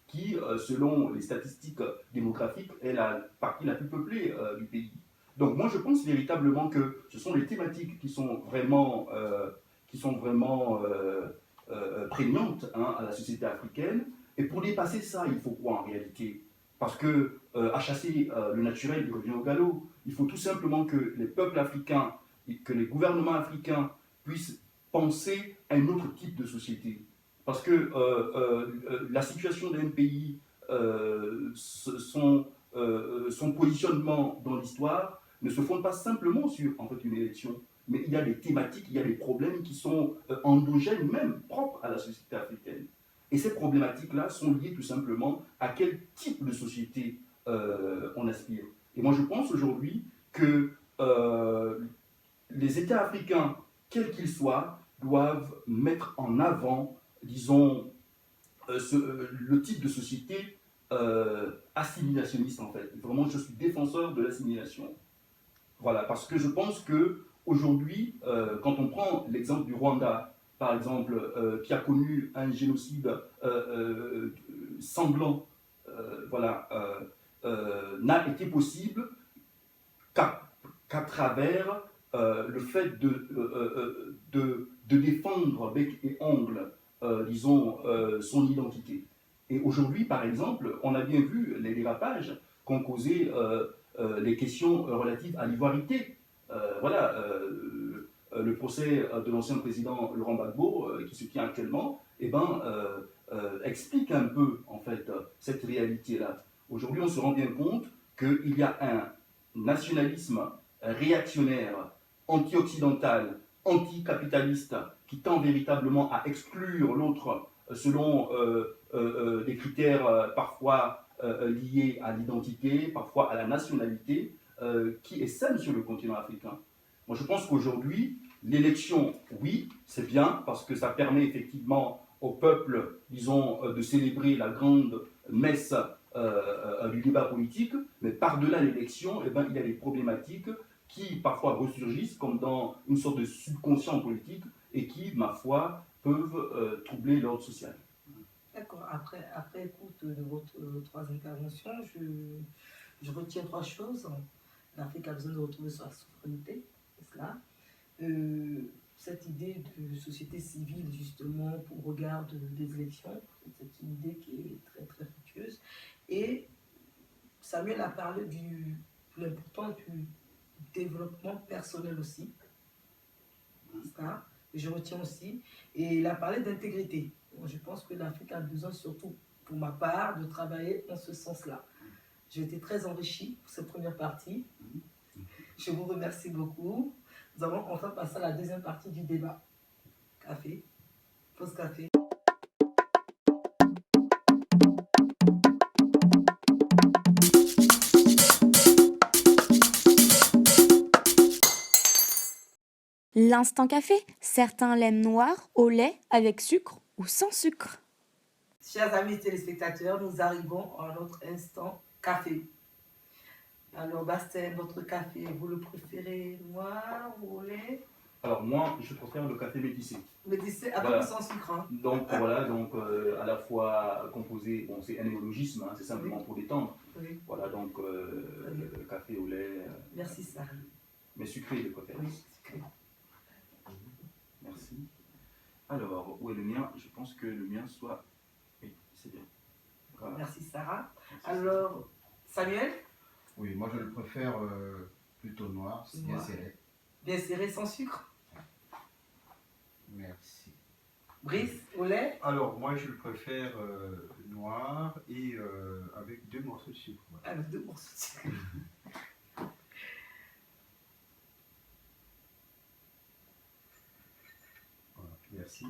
qui selon les statistiques démographiques est la partie la plus peuplée du pays. Donc moi je pense véritablement que ce sont les thématiques qui sont vraiment prégnantes à la société africaine. Et pour dépasser ça, il faut quoi en réalité? Parce que à chasser le naturel, il revient au galop. Il faut tout simplement que les peuples africains, que les gouvernements africains puissent penser à un autre type de société. Parce que la situation d'un pays, son positionnement dans l'histoire ne se fonde pas simplement sur en fait, une élection, mais il y a des thématiques, il y a des problèmes qui sont endogènes même, propres à la société africaine. Et ces problématiques-là sont liées tout simplement à quel type de société on aspire. Et moi je pense aujourd'hui que les États africains, quels qu'ils soient, doivent mettre en avant, disons, le type de société assimilationniste en fait. Vraiment, je suis défenseur de l'assimilation. Voilà, parce que je pense qu'aujourd'hui, quand on prend l'exemple du Rwanda, par exemple, qui a connu un génocide sanglant, n'a été possible qu'à travers le fait de défendre bec et ongle, disons, son identité. Et aujourd'hui, par exemple, on a bien vu les dérapages qu'ont causé les questions relatives à l'ivoirité. Le procès de l'ancien président Laurent Gbagbo, qui se tient actuellement, explique un peu, en fait, cette réalité-là. Aujourd'hui, on se rend bien compte qu'il y a un nationalisme réactionnaire, anti-occidental, anticapitaliste, qui tend véritablement à exclure l'autre selon des critères parfois liés à l'identité, parfois à la nationalité, qui est saine sur le continent africain. Moi, je pense qu'aujourd'hui, l'élection, oui, c'est bien, parce que ça permet effectivement au peuple, disons, de célébrer la grande messe du débat politique, mais par-delà l'élection, il y a des problématiques qui parfois ressurgissent comme dans une sorte de subconscient politique et qui, ma foi, peuvent troubler l'ordre social. D'accord. Après écoute de vos trois interventions, je retiens trois choses. L'Afrique a besoin de retrouver sa souveraineté, c'est cela. Cette idée de société civile, justement, pour regard des élections, c'est une idée qui est très, très fructueuse. Et Samuel a parlé de l'importance du développement personnel aussi. C'est ça. Je retiens aussi. Et il a parlé d'intégrité. Je pense que l'Afrique a besoin, surtout pour ma part, de travailler en ce sens-là. J'ai été très enrichie pour cette première partie. Je vous remercie beaucoup. Nous allons enfin passer à la deuxième partie du débat. Café, pause café. L'instant café, certains l'aiment noir, au lait, avec sucre ou sans sucre. Chers amis téléspectateurs, nous arrivons à notre instant café. Alors Bastien, votre café, vous le préférez noir ou au lait? Alors moi, je préfère le café métissé. Métissé avec Voilà. ou sans sucre, hein. Donc voilà, donc à la fois composé, bon c'est un néologisme, hein, c'est simplement pour détendre. Oui. Voilà, donc café au lait. Merci Sarah. Mais sucré de préférence. Oui, sucré. Merci. Alors, où est le mien? Je pense que le mien soit... Oui, c'est bien. Voilà. Merci Sarah. Alors, Samuel? Oui, moi je le préfère plutôt noir, c'est bien serré. Bien serré, sans sucre. Merci. Brice, au lait? Alors, moi je le préfère noir et avec 2 morceaux de sucre. Voilà. Avec 2 morceaux de sucre. Voilà. Merci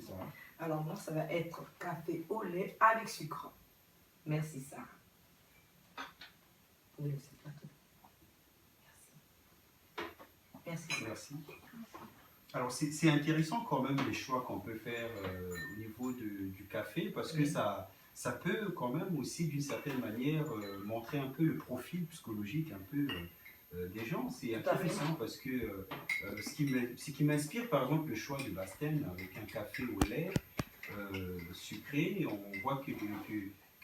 Sarah. Alors moi, ça va être café au lait avec sucre. Merci Sarah. Oui, c'est pas tout. Merci. Merci. Alors c'est intéressant quand même les choix qu'on peut faire au niveau du café parce que ça peut quand même aussi d'une certaine manière montrer un peu le profil psychologique un peu des gens. C'est intéressant parce que ce qui m'inspire par exemple le choix de Basten avec un café au lait sucré, on voit que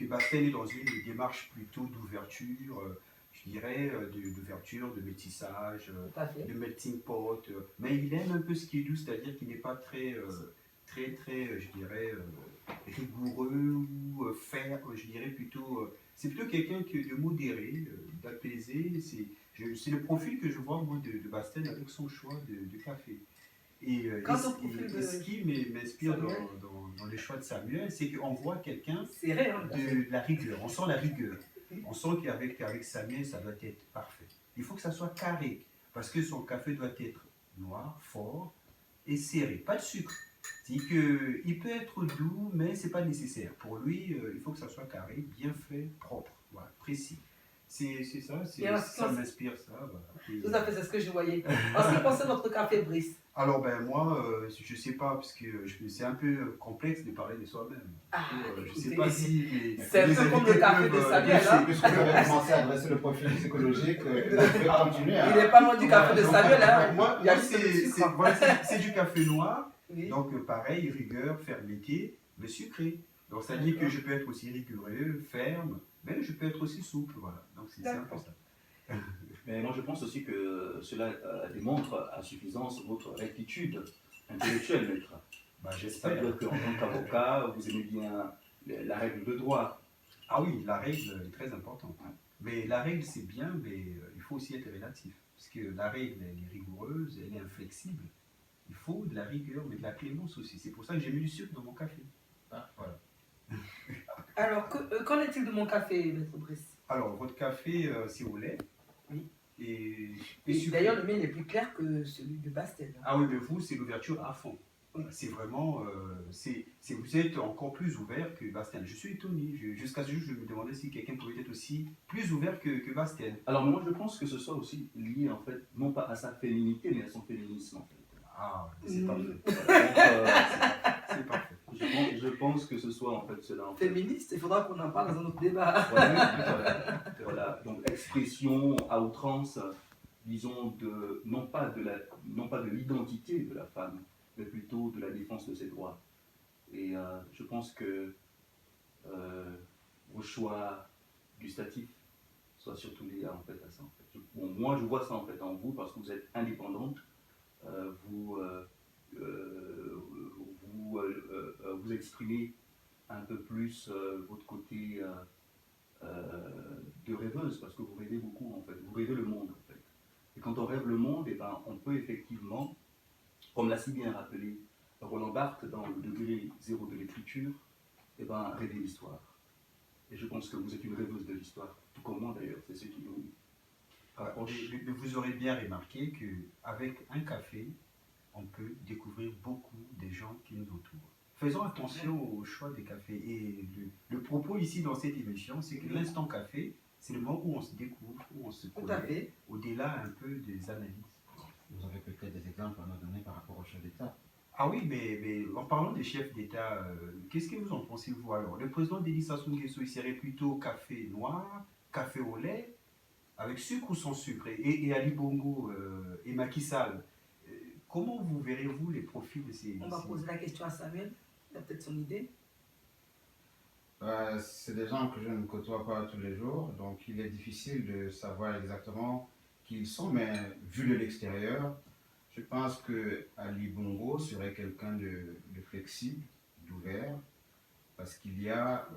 Basten est dans une démarche plutôt d'ouverture. Je dirais d'ouverture, de métissage, de melting pot, mais il aime un peu ce qui est doux, c'est-à-dire qu'il n'est pas très, je dirais, rigoureux ou ferme, je dirais plutôt, c'est plutôt quelqu'un de modéré, d'apaisé, c'est le profil que je vois moi de Basten avec son choix de café. Et ce qui m'inspire dans les choix de Samuel, c'est qu'on voit quelqu'un de la rigueur, on sent la rigueur. On sent qu'avec Samuel, ça doit être parfait. Il faut que ça soit carré, parce que son café doit être noir, fort et serré, pas de sucre. C'est-à-dire qu'il peut être doux, mais ce n'est pas nécessaire. Pour lui, il faut que ça soit carré, bien fait, propre, voilà, précis. C'est ça, ça m'inspire ça. Voilà. Tout à fait, c'est ce que je voyais. En ce qui concerne notre café Brice. Alors ben moi, je ne sais pas, parce que c'est un peu complexe de parler de soi-même. Je ne sais pas si... C'est un peu comme le café de Samuel. Puisque vous avez commencé à adresser le profil psychologique, vous pouvez continuer. Il n'est pas loin du café de Samuel. Hein. Moi c'est du café noir, donc pareil, rigueur, fermeté, mais sucré. Donc ça dit que je peux être aussi rigoureux, ferme, mais je peux être aussi souple, voilà. Donc c'est important. Mais moi je pense aussi que cela démontre à suffisance votre rectitude intellectuelle, maître. J'espère. C'est-à-dire qu'en tant qu'avocat, vous aimez bien la règle de droit. Ah oui, la règle est très importante. Mais la règle c'est bien, mais il faut aussi être relatif. Parce que la règle elle est rigoureuse, elle est inflexible. Il faut de la rigueur, mais de la clémence aussi. C'est pour ça que j'ai mis du sucre dans mon café. Voilà. Alors, qu'en est-il de mon café, maître Brice? Alors, votre café, c'est au lait. Oui. Et d'ailleurs, le mien est plus clair que celui de Basten. Ah oui, mais vous, c'est l'ouverture à fond. Oui. C'est vraiment... vous êtes encore plus ouvert que Basten. Je suis étonné. Jusqu'à ce jour, je me demandais si quelqu'un pouvait être aussi plus ouvert que Basten. Alors, moi, je pense que ce soit aussi lié, en fait, non pas à sa féminité, mais à son féminisme, en fait. Ah, c'est parfait. C'est parfait. Je pense que ce soit en fait cela. En fait. Féministe, il faudra qu'on en parle dans un autre débat. Voilà. Donc expression à outrance, disons, non pas de l'identité de la femme, mais plutôt de la défense de ses droits. Et je pense que vos choix gustatifs soient surtout liés en fait à ça. En fait. Moi, je vois ça en fait en vous parce que vous êtes indépendante. Vous exprimez un peu plus votre côté de rêveuse, parce que vous rêvez beaucoup en fait, vous rêvez le monde en fait. Et quand on rêve le monde, eh ben, on peut effectivement, comme l'a si bien rappelé Roland Barthes dans le degré zéro de l'écriture, eh ben, rêver l'histoire. Et je pense que vous êtes une rêveuse de l'histoire, tout comme moi d'ailleurs, c'est ce qui nous rapproche. Vous aurez bien remarqué qu'avec un café, on peut découvrir beaucoup des gens qui nous entourent. Faisons attention au choix des cafés. Et le propos ici dans cette émission, c'est que l'instant café, c'est le moment où on se découvre, où on se connaît, au-delà un peu des analyses. Vous avez peut-être des exemples à nous donner par rapport aux chefs d'État? Ah oui, mais en parlant des chefs d'État, qu'est-ce que vous en pensez vous alors? Le président Denis Sassou Nguesso, il serait plutôt café noir, café au lait, avec sucre ou sans sucre? Et Ali Bongo et Macky Sall, Comment vous verrez-vous les profils de ces... On va poser la question à Samuel, il a peut-être son idée. C'est des gens que je ne côtoie pas tous les jours, donc il est difficile de savoir exactement qui ils sont, mais vu de l'extérieur, je pense que Ali Bongo serait quelqu'un de flexible, d'ouvert, parce qu'il y a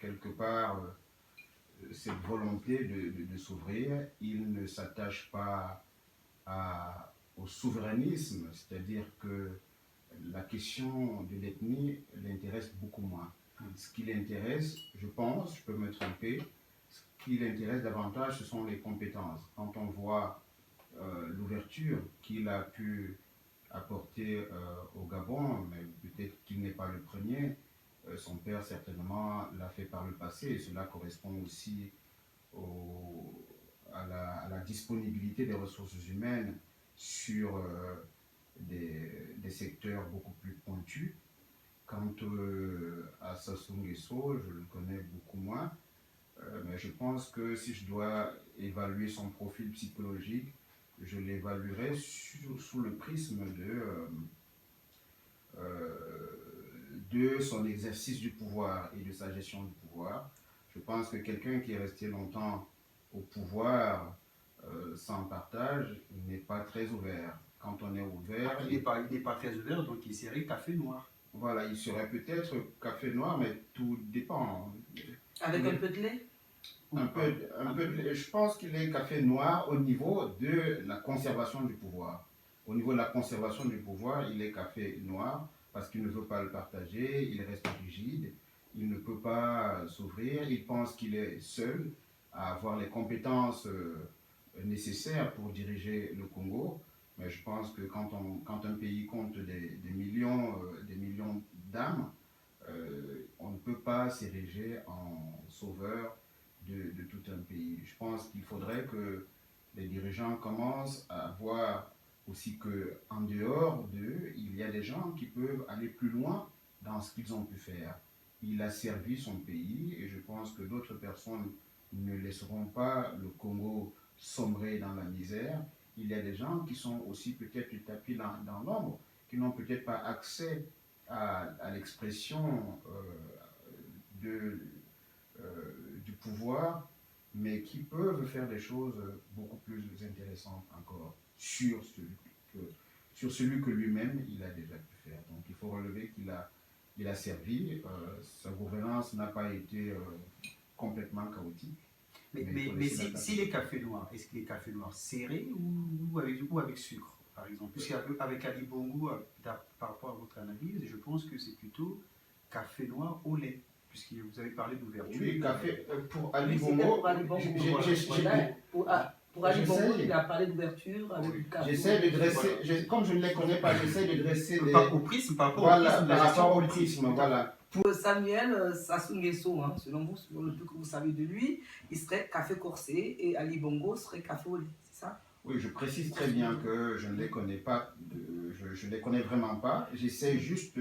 quelque part cette volonté de s'ouvrir. Il ne s'attache pas au souverainisme, c'est-à-dire que la question de l'ethnie l'intéresse beaucoup moins. Ce qui l'intéresse, je pense, je peux me tromper, ce qui l'intéresse davantage, ce sont les compétences. Quand on voit l'ouverture qu'il a pu apporter au Gabon, mais peut-être qu'il n'est pas le premier, son père certainement l'a fait par le passé, et cela correspond aussi à la disponibilité des ressources humaines sur des secteurs beaucoup plus pointus. Quant à Sassou Nguesso, je le connais beaucoup moins, mais je pense que si je dois évaluer son profil psychologique, je l'évaluerai sous le prisme de son exercice du pouvoir et de sa gestion du pouvoir. Je pense que quelqu'un qui est resté longtemps au pouvoir sans partage n'est pas très ouvert. Quand on est ouvert... Il n'est pas très ouvert, donc il serait café noir. Voilà, il serait peut-être café noir, mais tout dépend. Avec un peu de lait? Un peu de lait. Je pense qu'il est café noir au niveau de la conservation du pouvoir. Au niveau de la conservation du pouvoir, il est café noir parce qu'il ne veut pas le partager, il reste rigide, il ne peut pas s'ouvrir, il pense qu'il est seul à avoir les compétences nécessaires pour diriger le Congo. Mais je pense que quand un pays compte des millions d'âmes, on ne peut pas s'ériger en sauveur de tout un pays. Je pense qu'il faudrait que les dirigeants commencent à voir aussi qu'en dehors d'eux, il y a des gens qui peuvent aller plus loin dans ce qu'ils ont pu faire. Il a servi son pays et je pense que d'autres personnes ne laisseront pas le Congo sombrer dans la misère. Il y a des gens qui sont aussi peut-être du tapis dans l'ombre, qui n'ont peut-être pas accès à l'expression du pouvoir, mais qui peuvent faire des choses beaucoup plus intéressantes encore sur celui que lui-même il a déjà pu faire. Donc il faut relever qu'il a servi, sa gouvernance n'a pas été complètement chaotique. Mais si les cafés noirs, est-ce qu'il est café noir serré ou avec sucre, par exemple? Puisqu'avec Ali Bongo, par rapport à votre analyse, je pense que c'est plutôt café noir au lait, puisque vous avez parlé d'ouverture. Oui, café pour Ali Bongo. Pour Ali Bongo, il a parlé d'ouverture avec du café. J'essaie de dresser, comme je ne les connais pas, j'essaie de dresser des... Par rapport au prisme, voilà. Pour Samuel Sassou Nguesso, selon vous, selon le peu que vous savez de lui, il serait café corsé et Ali Bongo serait café au lait, c'est ça? Oui, je précise très bien que je ne les connais pas, je ne les connais vraiment pas. J'essaie juste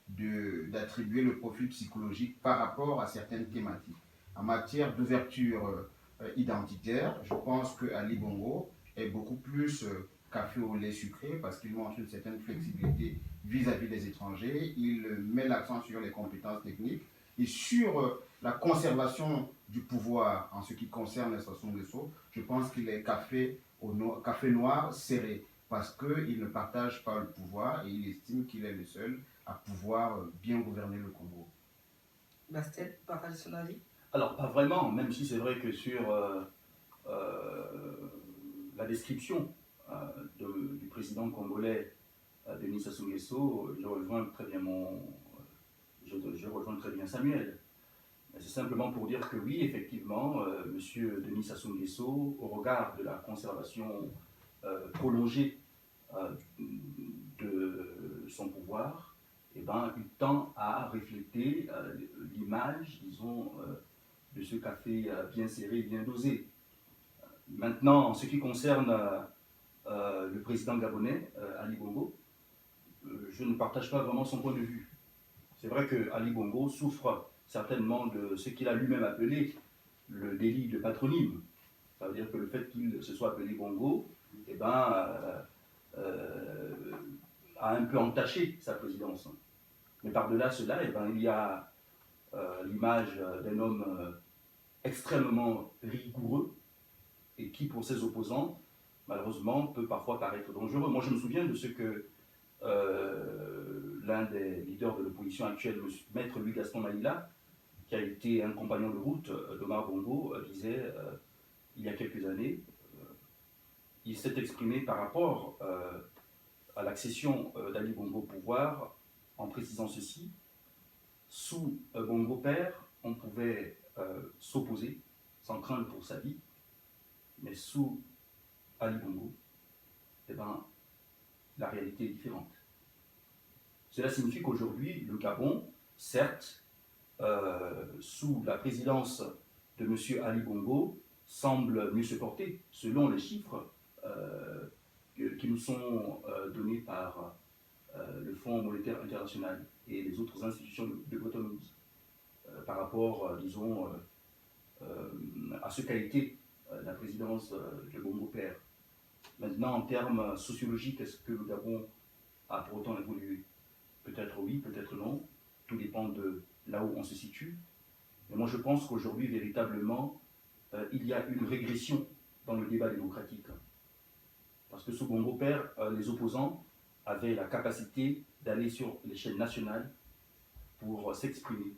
d'attribuer le profil psychologique par rapport à certaines thématiques. En matière d'ouverture identitaire, je pense que Ali Bongo est beaucoup plus café au lait sucré parce qu'il montre une certaine flexibilité vis-à-vis des étrangers. Il met l'accent sur les compétences techniques et sur la conservation du pouvoir en ce qui concerne Sassou Nguesso. Je pense qu'il est café noir serré parce qu'il ne partage pas le pouvoir et il estime qu'il est le seul à pouvoir bien gouverner le Congo. Bastel, partage son avis? Alors, pas vraiment, même si c'est vrai que sur la description du président congolais Denis Sassou Nguesso, je rejoins très bien Samuel. C'est simplement pour dire que oui, effectivement, M. Denis Sassou Nguesso, au regard de la conservation prolongée de son pouvoir, il tend à refléter l'image, disons, de ce café bien serré, bien dosé. Maintenant, en ce qui concerne le président gabonais, Ali Bongo, je ne partage pas vraiment son point de vue. C'est vrai que Ali Bongo souffre certainement de ce qu'il a lui-même appelé le délit de patronyme. Ça veut dire que le fait qu'il se soit appelé Bongo, a un peu entaché sa présidence. Mais par-delà cela, il y a l'image d'un homme extrêmement rigoureux et qui, pour ses opposants, malheureusement, peut parfois paraître dangereux. Moi, je me souviens de ce que l'un des leaders de l'opposition actuelle, Maître Louis-Gaston Maïla, qui a été un compagnon de route d'Omar Bongo, disait il y a quelques années, il s'est exprimé par rapport à l'accession d'Ali Bongo au pouvoir en précisant ceci: sous Bongo père, on pouvait s'opposer sans crainte pour sa vie, mais sous Ali Bongo, la réalité est différente. Cela signifie qu'aujourd'hui, le Gabon, certes, sous la présidence de M. Ali Bongo, semble mieux se porter, selon les chiffres qui nous sont donnés par le Fonds monétaire international et les autres institutions de Bretton Woods, par rapport, disons, à ce qu'a été la présidence de Bongo père. Maintenant, en termes sociologiques, est-ce que le Gabon a pour autant évolué? Peut-être oui, peut-être non. Tout dépend de là où on se situe. Mais moi, je pense qu'aujourd'hui, véritablement, il y a une régression dans le débat démocratique. Parce que sous Bongo père, les opposants avaient la capacité d'aller sur l'échelle nationale pour s'exprimer.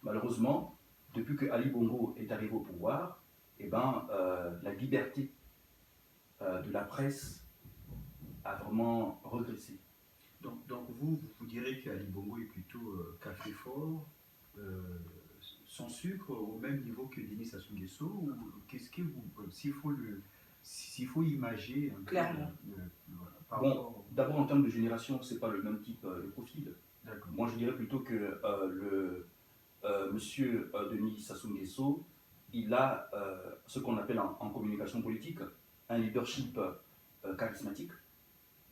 Malheureusement, depuis que Ali Bongo est arrivé au pouvoir, la liberté de la presse a vraiment régressé. Donc vous direz qu'Ali Bongo est plutôt café fort, sans sucre, au même niveau que Denis Sassou Nguesso, ou qu'est-ce que vous, s'il faut imager un clairement. D'abord en termes de génération, c'est pas le même type de profil. Moi je dirais plutôt que monsieur Denis Sassou Nguesso, il a ce qu'on appelle en communication politique un leadership charismatique.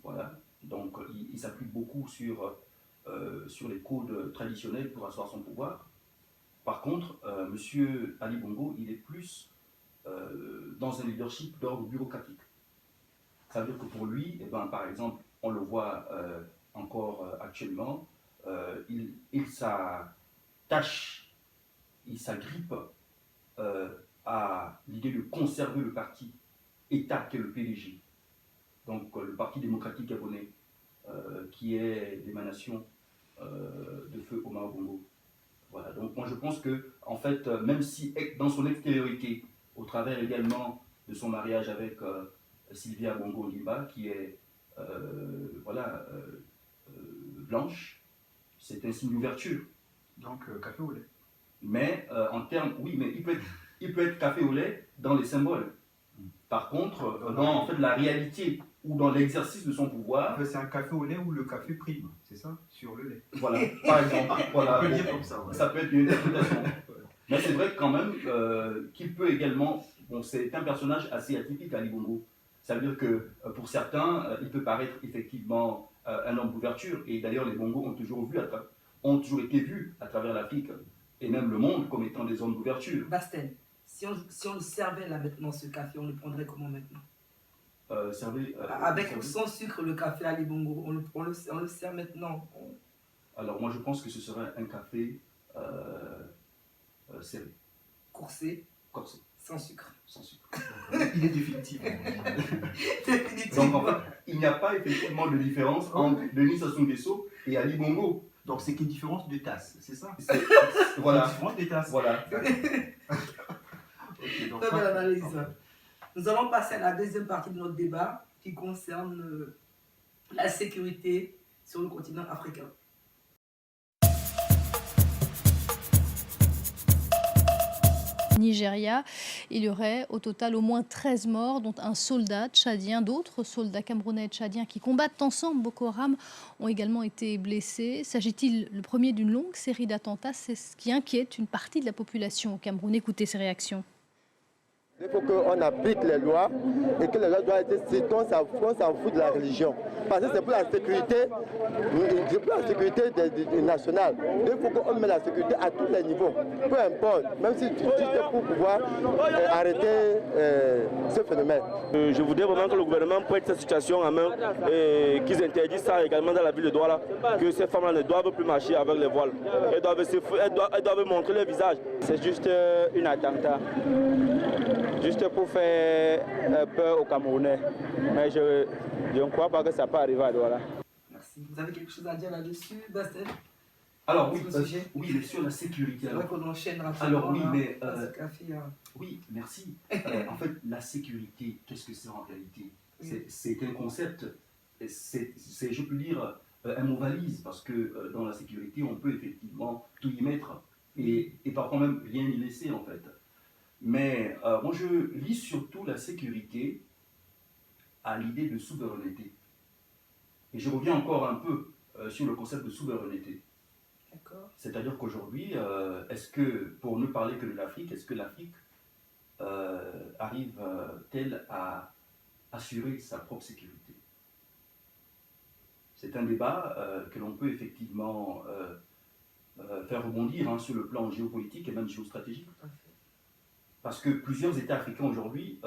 Voilà. Donc il s'appuie beaucoup sur les codes traditionnels pour asseoir son pouvoir. Par contre, monsieur Ali Bongo, il est plus dans un leadership d'ordre bureaucratique. Ça veut dire que pour lui, par exemple, on le voit encore actuellement, il s'attache, il s'agrippe à l'idée de conserver le parti État qu'est le PDG. Donc le Parti démocratique gabonais, qui est l'émanation de feu Omar Bongo. Voilà. Donc moi je pense que, en fait, même si dans son extériorité, au travers également de son mariage avec Sylvia Bongo Ondimba, qui est blanche, c'est un signe d'ouverture. Donc café au lait. Mais en termes, oui, mais il peut être café au lait dans les symboles. Par contre, dans en fait, la réalité ou dans l'exercice de son pouvoir... C'est un café au lait où le café prime, c'est ça? Sur le lait. Voilà, par exemple. Voilà, on peut le dire comme ça. Ouais. Ça peut être une interprétation. Mais c'est vrai quand même qu'il peut également... Bon, c'est un personnage assez atypique, Ali Bongo. Ça veut dire que pour certains, il peut paraître effectivement un homme d'ouverture. Et d'ailleurs, les Bongos ont toujours été vus à travers l'Afrique et même le monde comme étant des hommes d'ouverture. Basten, si on le servait là maintenant, ce café, on le prendrait comment maintenant? Avec ou sans sucre, le café Ali Bongo, on le sert maintenant. Alors moi je pense que ce serait un café serré. Corsé. Sans sucre. Il est définitif. Donc en fait, il n'y a pas effectivement de différence entre Denis Sassou Nguesso et Ali Bongo. Donc c'est qu'une différence de tasse, c'est ça? Voilà. Une différence des tasses. Voilà. Okay, donc, très belle analyse. Nous allons passer à la deuxième partie de notre débat qui concerne la sécurité sur le continent africain. Nigeria, il y aurait au total au moins 13 morts, dont un soldat tchadien. D'autres soldats camerounais et tchadiens qui combattent ensemble Boko Haram ont également été blessés. S'agit-il le premier d'une longue série d'attentats? C'est ce qui inquiète une partie de la population au Cameroun. Écoutez ces réactions. Il faut qu'on applique les lois et que les lois doivent être strictes, qu'on s'en fout de la religion. Parce que c'est pour la sécurité, nationale. Il faut qu'on mette la sécurité à tous les niveaux, peu importe, même si c'est pour pouvoir arrêter ce phénomène. Je voudrais vraiment que le gouvernement prenne cette situation en main et qu'ils interdisent ça également dans la ville de Douala, que ces femmes-là ne doivent plus marcher avec les voiles. Elles doivent montrer leur visage. C'est juste un attentat, juste pour faire peur aux Camerounais. Mais je ne crois pas que ça peut arriver à Douala. Merci. Vous avez quelque chose à dire là-dessus, Bastel? Alors oui, mais sur la sécurité. C'est vrai qu'on enchaîne rapidement. Alors oui, mais oui, merci. En fait, la sécurité, qu'est-ce que c'est en réalité? C'est un concept, c'est, je peux dire, un mot valise, parce que dans la sécurité, on peut effectivement tout y mettre et parfois même rien y laisser en fait. Mais moi, je lis surtout la sécurité à l'idée de souveraineté. Et je reviens encore un peu sur le concept de souveraineté. C'est-à-dire qu'aujourd'hui, est-ce que, pour ne parler que de l'Afrique, est-ce que l'Afrique arrive-t-elle à assurer sa propre sécurité? C'est un débat que l'on peut effectivement faire rebondir sur le plan géopolitique et même géostratégique. Parce que plusieurs États africains aujourd'hui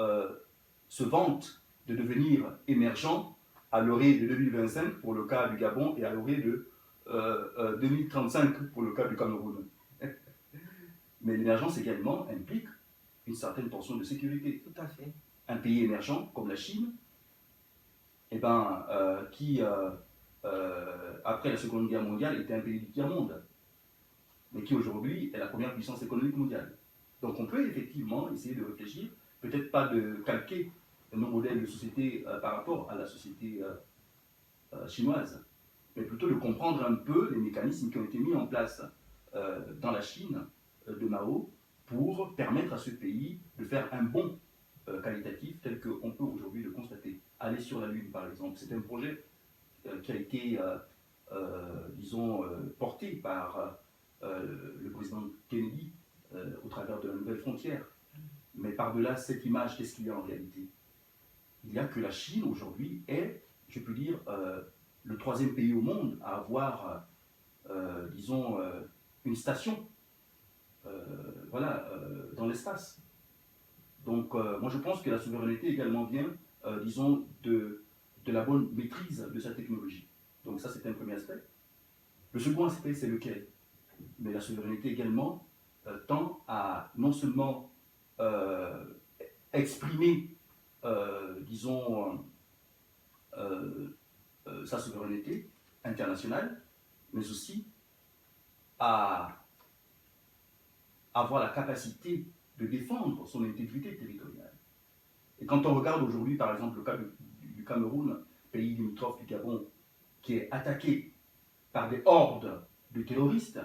se vantent de devenir émergents à l'orée de 2025 pour le cas du Gabon et à l'orée de 2035 pour le cas du Cameroun. Mais l'émergence également implique une certaine portion de sécurité. Tout à fait. Un pays émergent comme la Chine, qui après la Seconde Guerre mondiale était un pays du tiers-monde, mais qui aujourd'hui est la première puissance économique mondiale. Donc on peut effectivement essayer de réfléchir, peut-être pas de calquer nos modèles de société par rapport à la société chinoise, mais plutôt de comprendre un peu les mécanismes qui ont été mis en place dans la Chine de Mao pour permettre à ce pays de faire un bond qualitatif tel qu'on peut aujourd'hui le constater. Aller sur la Lune, par exemple, c'est un projet qui a été, porté par le président Kennedy au travers de la nouvelle frontière. Mais par-delà cette image, qu'est-ce qu'il y a en réalité? Il y a que la Chine aujourd'hui est, je peux dire, le 3e pays au monde à avoir, une station dans l'espace. Donc moi je pense que la souveraineté également vient, de la bonne maîtrise de sa technologie. Donc ça c'est un premier aspect. Le second aspect c'est lequel? Mais la souveraineté également tend à non seulement exprimer, sa souveraineté internationale, mais aussi à avoir la capacité de défendre son intégrité territoriale. Et quand on regarde aujourd'hui, par exemple, le cas du Cameroun, pays limitrophe du Gabon, qui est attaqué par des hordes de terroristes,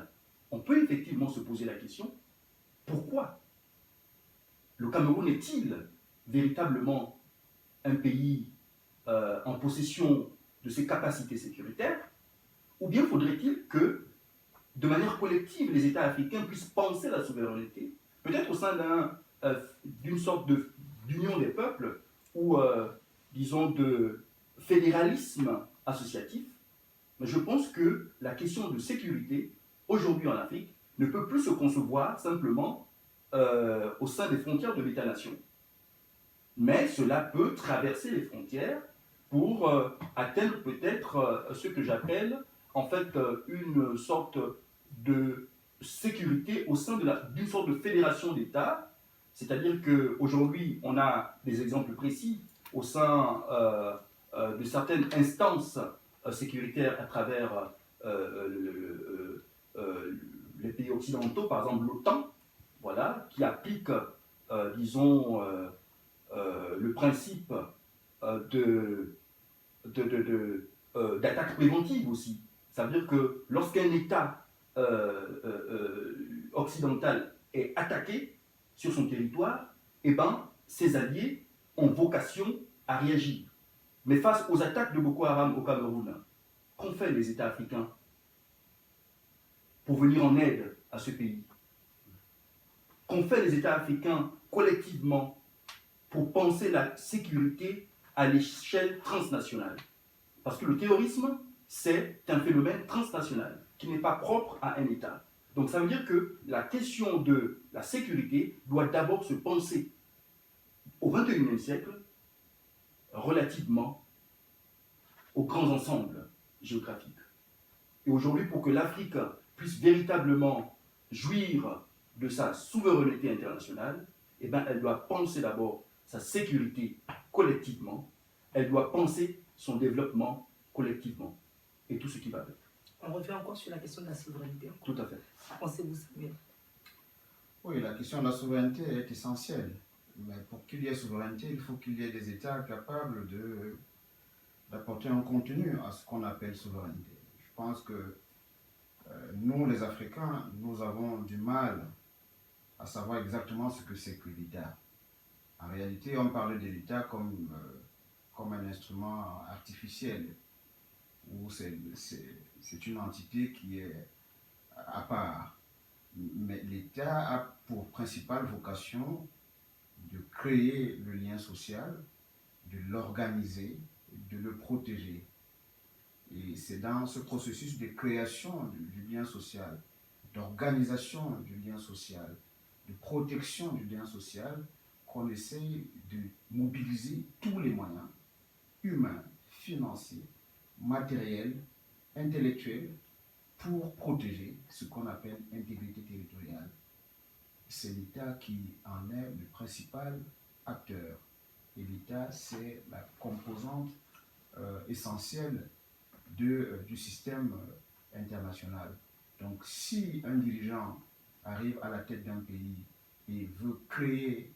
on peut effectivement se poser la question, pourquoi le Cameroun est-il véritablement un pays en possession de ses capacités sécuritaires, ou bien faudrait-il que, de manière collective, les États africains puissent penser la souveraineté, peut-être au sein d'une sorte d'union des peuples, ou de fédéralisme associatif. Mais je pense que la question de sécurité, aujourd'hui en Afrique, ne peut plus se concevoir simplement au sein des frontières de l'État-nation. Mais cela peut traverser les frontières pour atteindre peut-être ce que j'appelle en fait une sorte de sécurité au sein d'une sorte de fédération d'États. C'est-à-dire qu'aujourd'hui, on a des exemples précis au sein de certaines instances sécuritaires à travers les pays occidentaux, par exemple l'OTAN, voilà, qui applique, le principe d'attaque préventive aussi. Ça veut dire que lorsqu'un État occidental est attaqué sur son territoire, ses alliés ont vocation à réagir. Mais face aux attaques de Boko Haram au Cameroun, qu'ont fait les États africains pour venir en aide à ce pays? Qu'ont fait les États africains collectivement pour penser la sécurité à l'échelle transnationale. Parce que le terrorisme, c'est un phénomène transnational qui n'est pas propre à un État. Donc ça veut dire que la question de la sécurité doit d'abord se penser au XXIe siècle relativement aux grands ensembles géographiques. Et aujourd'hui, pour que l'Afrique puisse véritablement jouir de sa souveraineté internationale, eh bien, elle doit penser d'abord sa sécurité collectivement, elle doit penser son développement collectivement, et tout ce qui va avec. On revient encore sur la question de la souveraineté. Tout à fait. Pensez-vous, Samuel? Oui, la question de la souveraineté est essentielle. Mais pour qu'il y ait souveraineté, il faut qu'il y ait des États capables d'apporter un contenu à ce qu'on appelle souveraineté. Je pense que nous, les Africains, nous avons du mal à savoir exactement ce que c'est que l'État. En réalité, on parle de l'État comme un instrument artificiel, où c'est une entité qui est à part. Mais l'État a pour principale vocation de créer le lien social, de l'organiser, de le protéger. Et c'est dans ce processus de création du lien social, d'organisation du lien social, de protection du lien social, qu'on essaye de mobiliser tous les moyens humains, financiers, matériels, intellectuels, pour protéger ce qu'on appelle l'intégrité territoriale. C'est l'État qui en est le principal acteur. Et l'État, c'est la composante essentielle du système international. Donc si un dirigeant arrive à la tête d'un pays et veut créer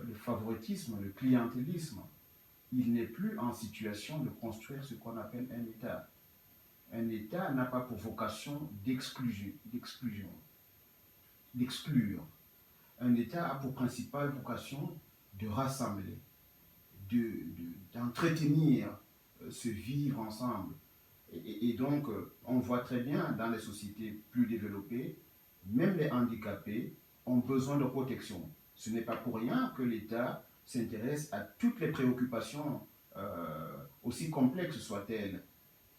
le favoritisme, le clientélisme, il n'est plus en situation de construire ce qu'on appelle un État. Un État n'a pas pour vocation d'exclure. Un État a pour principale vocation de rassembler, d'entretenir ce vivre ensemble. Et donc, on voit très bien dans les sociétés plus développées, même les handicapés ont besoin de protection. Ce n'est pas pour rien que l'État s'intéresse à toutes les préoccupations, aussi complexes soient-elles.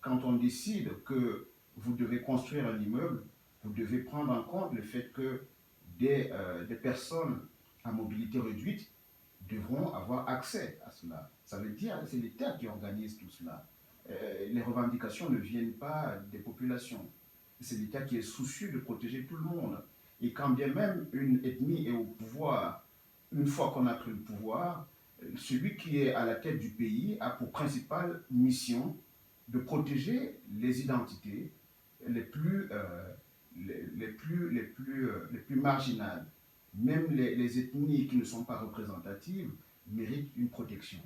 Quand on décide que vous devez construire un immeuble, vous devez prendre en compte le fait que des personnes à mobilité réduite devront avoir accès à cela. Ça veut dire que c'est l'État qui organise tout cela. Les revendications ne viennent pas des populations. C'est l'État qui est soucieux de protéger tout le monde. Et quand bien même une ethnie est au pouvoir, une fois qu'on a pris le pouvoir, celui qui est à la tête du pays a pour principale mission de protéger les identités les plus marginales. Même les ethnies qui ne sont pas représentatives méritent une protection.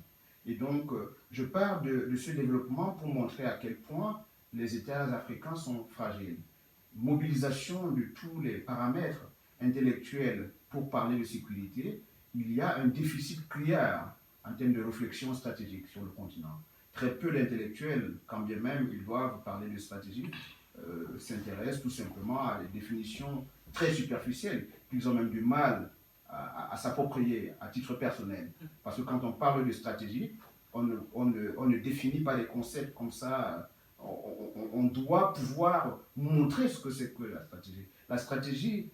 Et donc, je pars de ce développement pour montrer à quel point les États africains sont fragiles. Mobilisation de tous les paramètres intellectuels pour parler de sécurité, il y a un déficit criard en termes de réflexion stratégique sur le continent. Très peu d'intellectuels, quand bien même ils doivent parler de stratégie, s'intéressent tout simplement à des définitions très superficielles, qu'ils ont même du mal à s'approprier à titre personnel. Parce que quand on parle de stratégie, on ne définit pas les concepts comme ça. On doit pouvoir montrer ce que c'est que la stratégie. La stratégie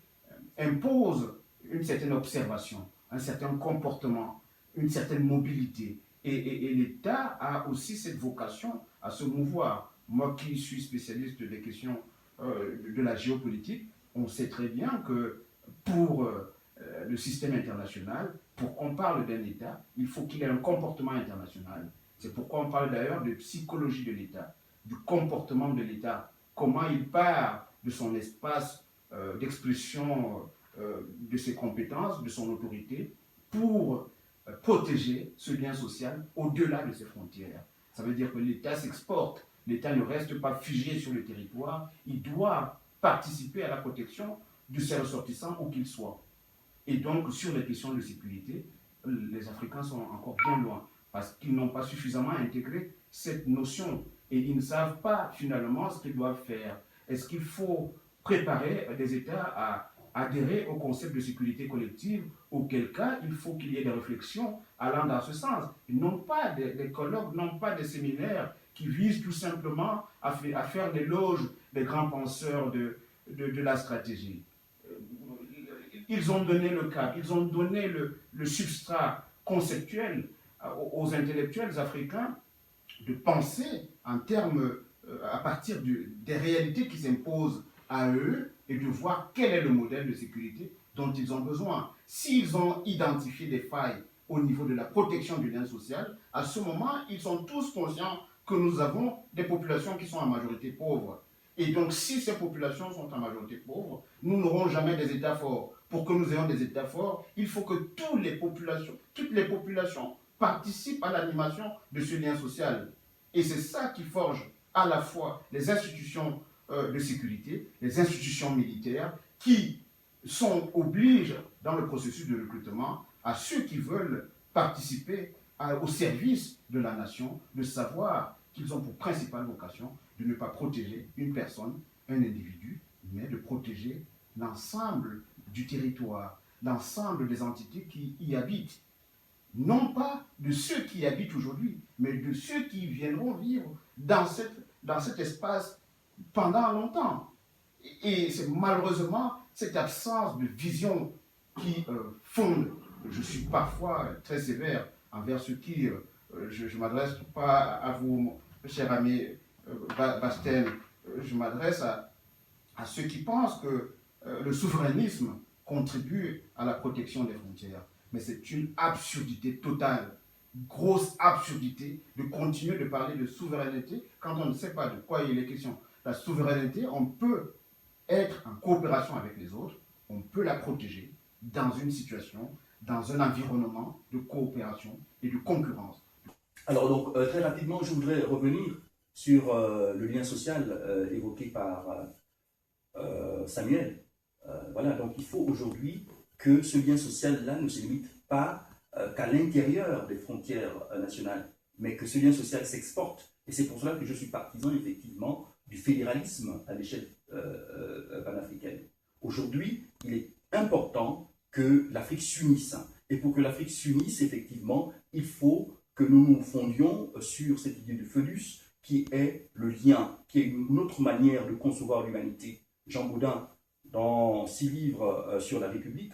impose une certaine observation, un certain comportement, une certaine mobilité. Et l'État a aussi cette vocation à se mouvoir. Moi qui suis spécialiste des questions de la géopolitique, on sait très bien que pour le système international, pour qu'on parle d'un État, il faut qu'il ait un comportement international. C'est pourquoi on parle d'ailleurs de psychologie de l'État, du comportement de l'État, comment il part de son espace d'expression de ses compétences, de son autorité, pour protéger ce lien social au-delà de ses frontières. Ça veut dire que l'État s'exporte, l'État ne reste pas figé sur le territoire, il doit participer à la protection de ses ressortissants où qu'ils soient. Et donc, sur les questions de sécurité, les Africains sont encore bien loin, parce qu'ils n'ont pas suffisamment intégré cette notion, et ils ne savent pas finalement ce qu'ils doivent faire. Est-ce qu'il faut préparer des États adhérer au concept de sécurité collective, auquel cas il faut qu'il y ait des réflexions allant dans ce sens. Non pas des colloques, non pas des séminaires qui visent tout simplement à faire l'éloge des grands penseurs de la stratégie. Ils ont donné le cadre, ils ont donné le substrat conceptuel aux intellectuels africains de penser en termes, à partir des réalités qui s'imposent à eux et de voir quel est le modèle de sécurité dont ils ont besoin. S'ils ont identifié des failles au niveau de la protection du lien social, à ce moment, ils sont tous conscients que nous avons des populations qui sont en majorité pauvres. Et donc, si ces populations sont en majorité pauvres, nous n'aurons jamais des États forts. Pour que nous ayons des États forts, il faut que toutes les populations participent à l'animation de ce lien social. Et c'est ça qui forge à la fois les institutions de sécurité, les institutions militaires, qui obligent dans le processus de recrutement à ceux qui veulent participer au service de la nation, de savoir qu'ils ont pour principale vocation de ne pas protéger une personne, un individu, mais de protéger l'ensemble du territoire, l'ensemble des entités qui y habitent. Non pas de ceux qui y habitent aujourd'hui, mais de ceux qui viendront vivre dans cet espace pendant longtemps. Et c'est malheureusement cette absence de vision qui fonde. Je suis parfois très sévère envers ceux qui, je ne m'adresse pas à vous, cher ami Basten, je m'adresse à ceux qui pensent que le souverainisme contribue à la protection des frontières. Mais c'est une absurdité totale, grosse absurdité de continuer de parler de souveraineté quand on ne sait pas de quoi il est question. La souveraineté, on peut être en coopération avec les autres, on peut la protéger dans une situation, dans un environnement de coopération et de concurrence. Alors donc, très rapidement, je voudrais revenir sur le lien social évoqué par Samuel. Voilà, donc il faut aujourd'hui que ce lien social-là ne se limite pas qu'à l'intérieur des frontières nationales, mais que ce lien social s'exporte. Et c'est pour cela que je suis partisan, effectivement, du fédéralisme à l'échelle panafricaine. Aujourd'hui, il est important que l'Afrique s'unisse. Et pour que l'Afrique s'unisse, effectivement, il faut que nous nous fondions sur cette idée du FEDUS, qui est le lien, qui est une autre manière de concevoir l'humanité. Jean Boudin, dans 6 livres sur la République,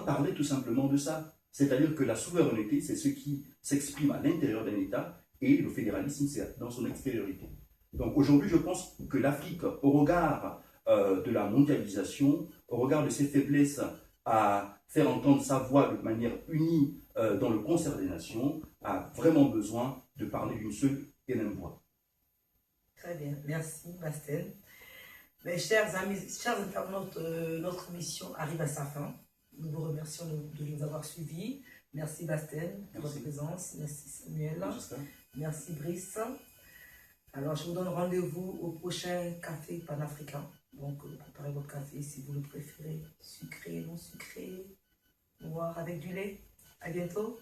parlait tout simplement de ça. C'est-à-dire que la souveraineté, c'est ce qui s'exprime à l'intérieur d'un État, et le fédéralisme, c'est dans son extériorité. Donc aujourd'hui, je pense que l'Afrique, au regard de la mondialisation, au regard de ses faiblesses à faire entendre sa voix de manière unie dans le concert des nations, a vraiment besoin de parler d'une seule et même voix. Très bien, merci Basten. Mes chers amis, chers internautes, notre mission arrive à sa fin. Nous vous remercions de nous avoir suivis. Merci Basten pour votre présence. Merci Samuel. Merci Brice. Alors je vous donne rendez-vous au prochain café panafricain. Donc préparez votre café si vous le préférez, sucré, non sucré, noir avec du lait. À bientôt.